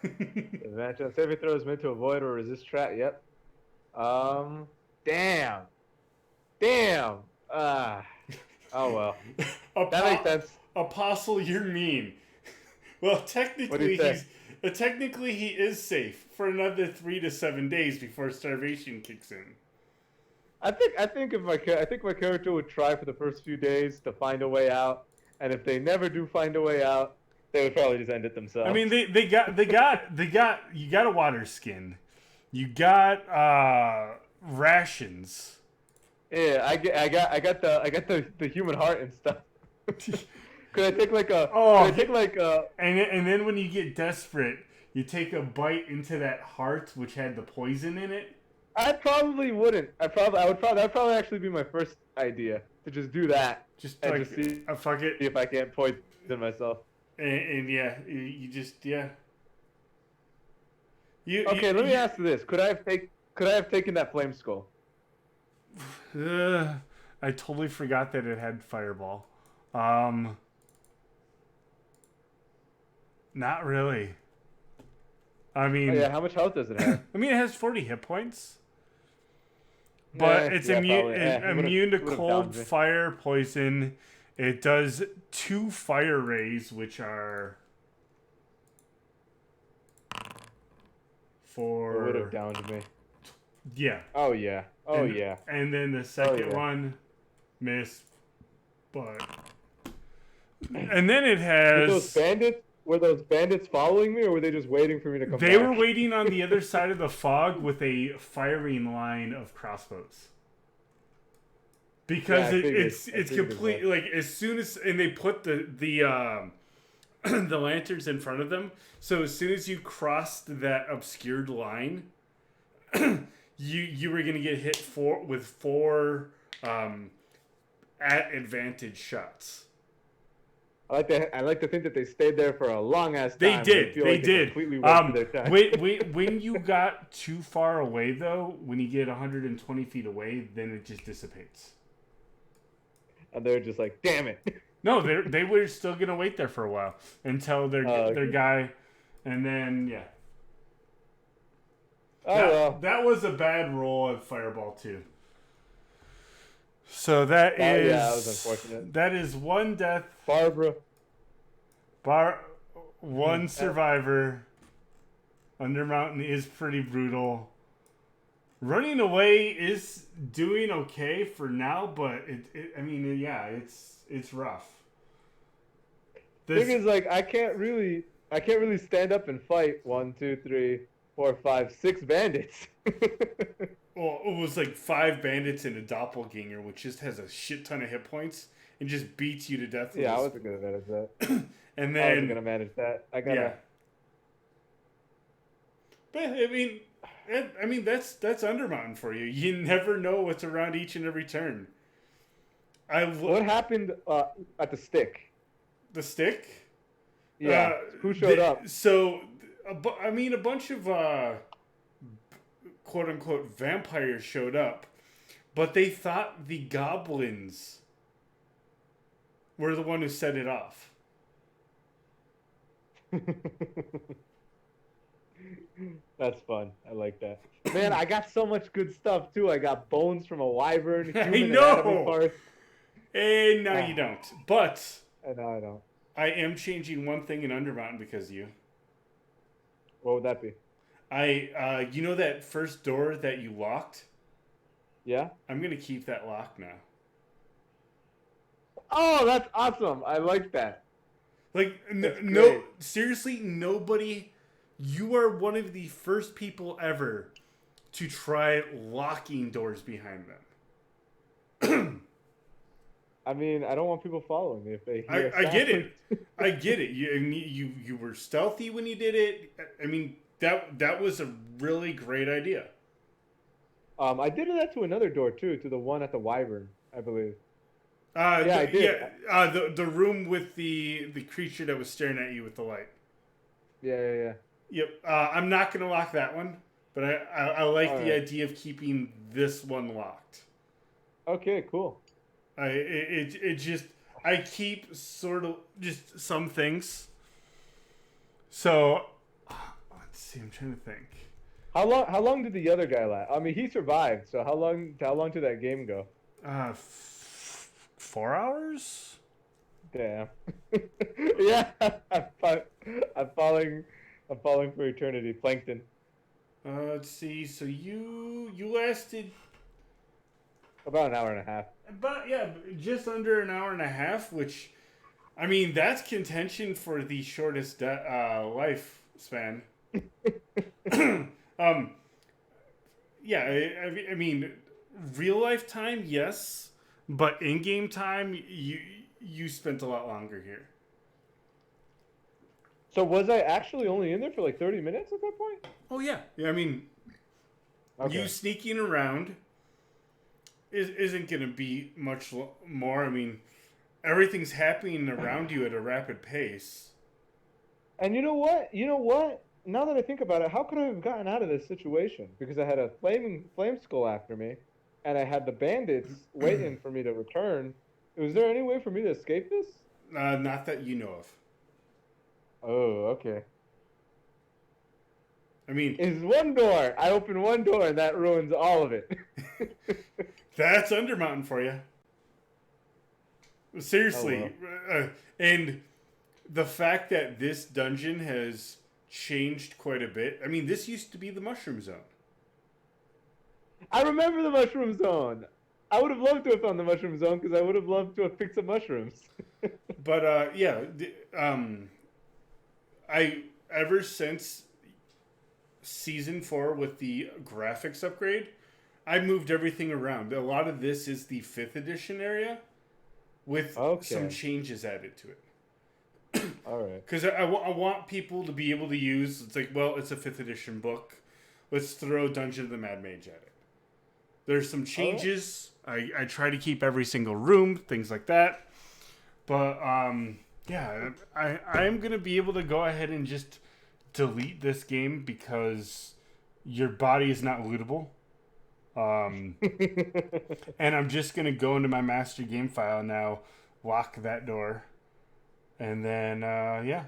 Advantage on saving throws meant to avoid or resist trap. Yep. Damn. Oh well. That makes sense. Apostle, you're mean. Well, technically he is safe for another 3 to 7 days before starvation kicks in. I think my character would try for the first few days to find a way out, and if they never do find a way out, they would probably just end it themselves. I mean, they got you got a water skin, you got rations. Yeah, I got the human heart and stuff. Could I take like a? Oh, could I take like a? And then when you get desperate, you take a bite into that heart which had the poison in it. I probably wouldn't. That'd probably actually be my first idea to just do that. Just see fuck it. See if I can't poison myself. And yeah, you just yeah. Let me ask you this: Could I have taken that flame skull? I totally forgot that it had fireball. Not really. I mean, how much health does it have? I mean, it has 40 hit points. But it's immune to cold, fire, poison. It does 2 fire rays, which are for... It would have downed me. Yeah. Oh, yeah. Yeah. And then the second one, miss, but... And then it has... Were those bandits following me, or were they just waiting for me to come back? They were waiting on the other side of the fog with a firing line of crossbows. Because it's complete, like, as soon as... And they put the the lanterns in front of them, so as soon as you crossed that obscured line, you were going to get hit with 4 at advantage shots. I like to think that they stayed there for a long ass time. They did. Completely wasted their time. When you got too far away, though, when you get 120 feet away, then it just dissipates. And they're just like, damn it. No, they were still gonna wait there for a while until their guy, and then yeah. That was a bad roll at Fireball too. So that was unfortunate. That is 1 death. Barbara. 1 survivor. Undermountain is pretty brutal. Running away is doing okay for now, but it's rough. Thing is, like, I can't really stand up and fight 1, 2, 3, 4, 5, 6 bandits. Well, it was like 5 bandits and a doppelganger, which just has a shit ton of hit points and just beats you to death. Yeah, I wasn't gonna manage that. And then I wasn't gonna manage that. Yeah. But I mean that's Undermountain for you. You never know what's around each and every turn. What happened at the stick? The stick? Yeah. Who showed up? So, a bunch of quote-unquote vampires showed up, but they thought the goblins We're the one who set it off. That's fun. I like that. Man, I got so much good stuff too. I got bones from a wyvern, I human know! anatomy parts. And now you don't. But I don't. I am changing one thing in Undermountain because of you. What would that be? You know that first door that you locked? Yeah? I'm going to keep that locked now. Oh, that's awesome. I like that. Like, That's no, great. seriously, nobody, you are one of the first people ever to try locking doors behind them. I mean, I don't want people following me if they hear I get sound. it. I get it. You were stealthy when you did it. I mean, that was a really great idea. I did that to another door too, to the one at the wyvern, I believe. I did. Yeah, the room with the creature that was staring at you with the light. Yeah. Yep. I'm not gonna lock that one, but I like All the right. idea of keeping this one locked. Okay, cool. I keep sort of just some things. So let's see. I'm trying to think. How long did the other guy last? I mean, he survived. So how long did that game go? 4 hours. Damn. Yeah, I'm falling for eternity. Plankton. Let's see. So you lasted About an hour and a half. just under an hour and a half, which, I mean, that's contention for the shortest lifespan. I mean, real life time, yes, but in game time, you spent a lot longer here. So was I actually only in there for like 30 minutes at that point? Oh yeah, I mean, Okay. you sneaking around isn't going to be much more. I mean, everything's happening around you at a rapid pace. And you know what? Now that I think about it, how could I have gotten out of this situation? Because I had a flame skull after me, and I had the bandits waiting for me to return. Was there any way for me to escape this? Not that you know of. Oh, okay. I mean, It's one door. I open one door, and that ruins all of it. that's Undermountain for you. Seriously. And the fact that this dungeon has changed quite a bit. I mean, this used to be the Mushroom Zone. I remember the Mushroom Zone. I would have loved to have found the Mushroom Zone because I would have loved to have picked some mushrooms. But, ever since Season 4 with the graphics upgrade, I moved everything around. A lot of this is the 5th edition area with some changes added to it. All right. Because I want people to be able to use, it's like, well, it's a 5th edition book. Let's throw Dungeon of the Mad Mage at it. There's some changes. I try to keep every single room, things like that. But, I am going to be able to go ahead and just delete this game because your body is not lootable. And I'm just going to go into my master game file now, lock that door. And then, yeah.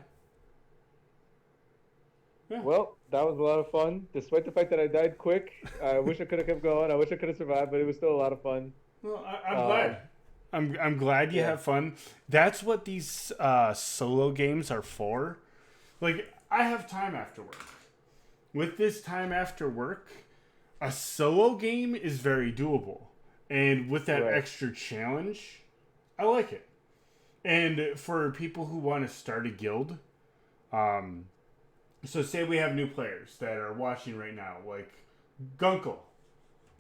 Well, that was a lot of fun. Despite the fact that I died quick, I wish I could have kept going. I wish I could have survived, but it was still a lot of fun. Well, I'm glad. I'm glad you have fun. That's what these solo games are for. Like, I have time after work. With this time after work, a solo game is very doable. And with that extra challenge, I like it. And for people who want to start a guild, so say we have new players that are watching right now, like Gunkle.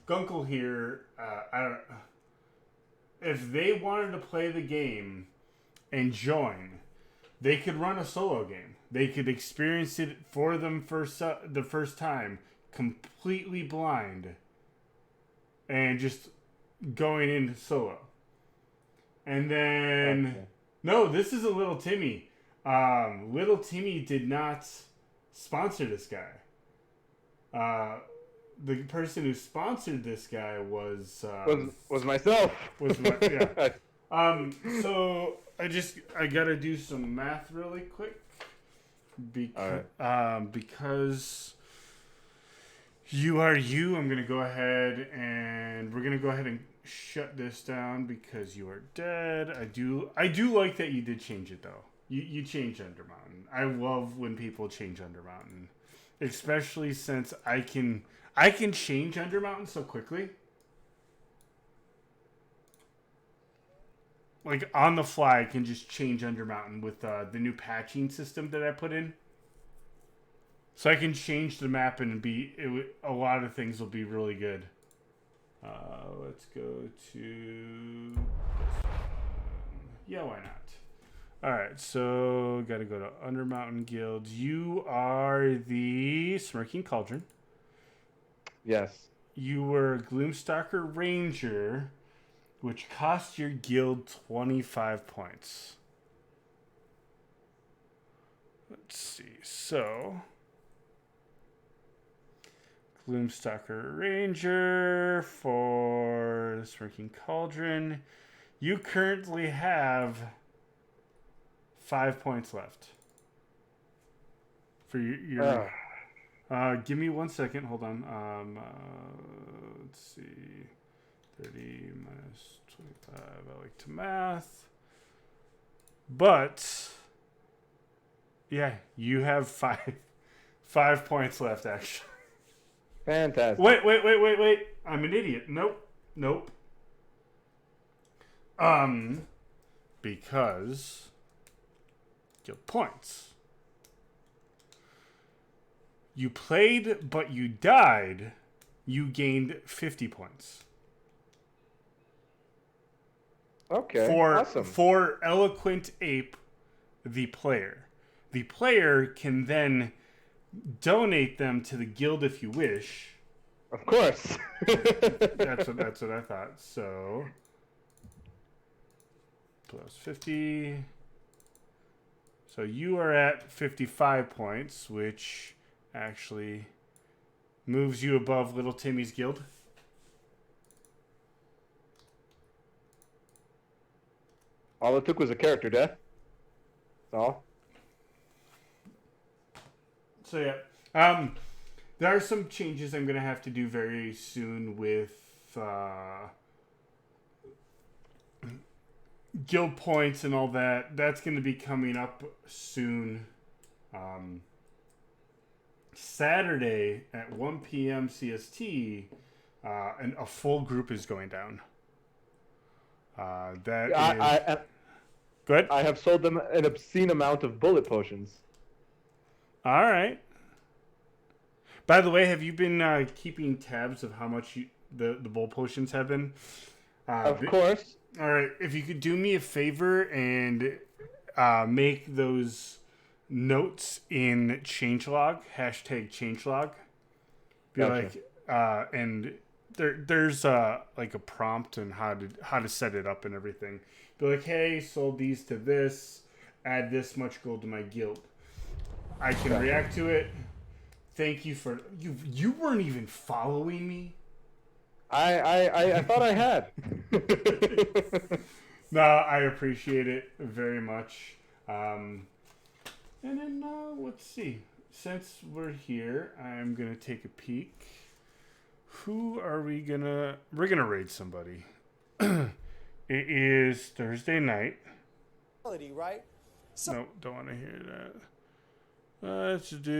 Gunkle here, I don't know. If they wanted to play the game and join, they could run a solo game. They could experience it for them the first time, completely blind, and just going into solo. And then, no, this is a Little Timmy. Little Timmy did not sponsor this guy. The person who sponsored this guy was myself. So I gotta do some math really quick. Because you are you, I'm gonna go ahead and we're gonna go ahead and shut this down because you are dead. I do like that you did change it though. You changed Undermountain. I love when people change Undermountain, especially since I can change Undermountain so quickly. Like on the fly, I can just change Undermountain with the new patching system that I put in. So I can change the map and a lot of things will be really good. Let's go to this one. Yeah, why not? Alright, so gotta go to Undermountain Guilds. You are the Smirking Cauldron. Yes. You were Gloom Stalker Ranger, which cost your guild 25 points. Let's see. So, Gloom Stalker Ranger for the Smirking Cauldron. You currently have 5 points left for your give me 1 second. Hold on. Let's see. 30 minus 25. I like to math. But yeah, you have 5 points left actually. Fantastic. Wait. I'm an idiot. Nope. Because guild points. You played, but you died. You gained 50 points. Okay. Awesome. For EloquentApe, the player. The player can then donate them to the guild if you wish. Of course. That's what I thought. So plus 50. So you are at 55 points, which actually moves you above Little Timmy's guild. All it took was a character death. That's all. So yeah, there are some changes I'm gonna have to do very soon with guild points and all that. That's gonna be coming up soon. Saturday at 1 p.m. CST, and a full group is going down. Go ahead. I have sold them an obscene amount of bullet potions. All right. By the way, have you been keeping tabs of how much the bull potions have been? Of course. All right. If you could do me a favor and make those notes in changelog, #changelog. Be Gotcha. like, and there's like a prompt and how to set it up and everything. Be like, hey, sold these to this, add this much gold to my guild. I can react to it. Thank you for you weren't even following me. I thought I had. No, I appreciate it very much. And then let's see. Since we're here, I'm gonna take a peek. Who are we gonna? We're gonna raid somebody. It is Thursday night. Right? No, don't want to hear that. Let's do.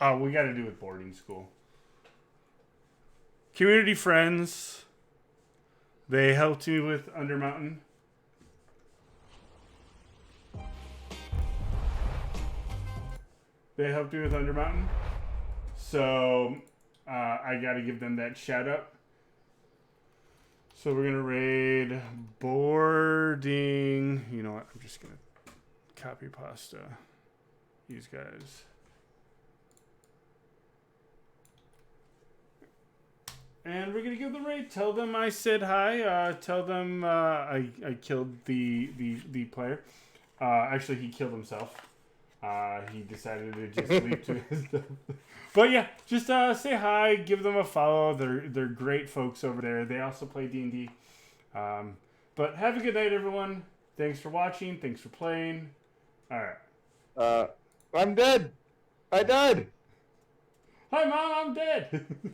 Oh, we got to do with boarding school. Community friends. They helped me with Undermountain. So I got to give them that shout out. So we're going to raid boarding. You know what? I'm just going to copy pasta these guys. And we're going to give them a raid. Tell them I said hi. Tell them I killed the player. Actually, he killed himself. He decided to just leave to his death. But yeah, just say hi, give them a follow. They're great folks over there. They also play D&D. But have a good night, everyone. Thanks for watching. Thanks for playing. All right. I'm dead. I died. Hi, Mom. I'm dead.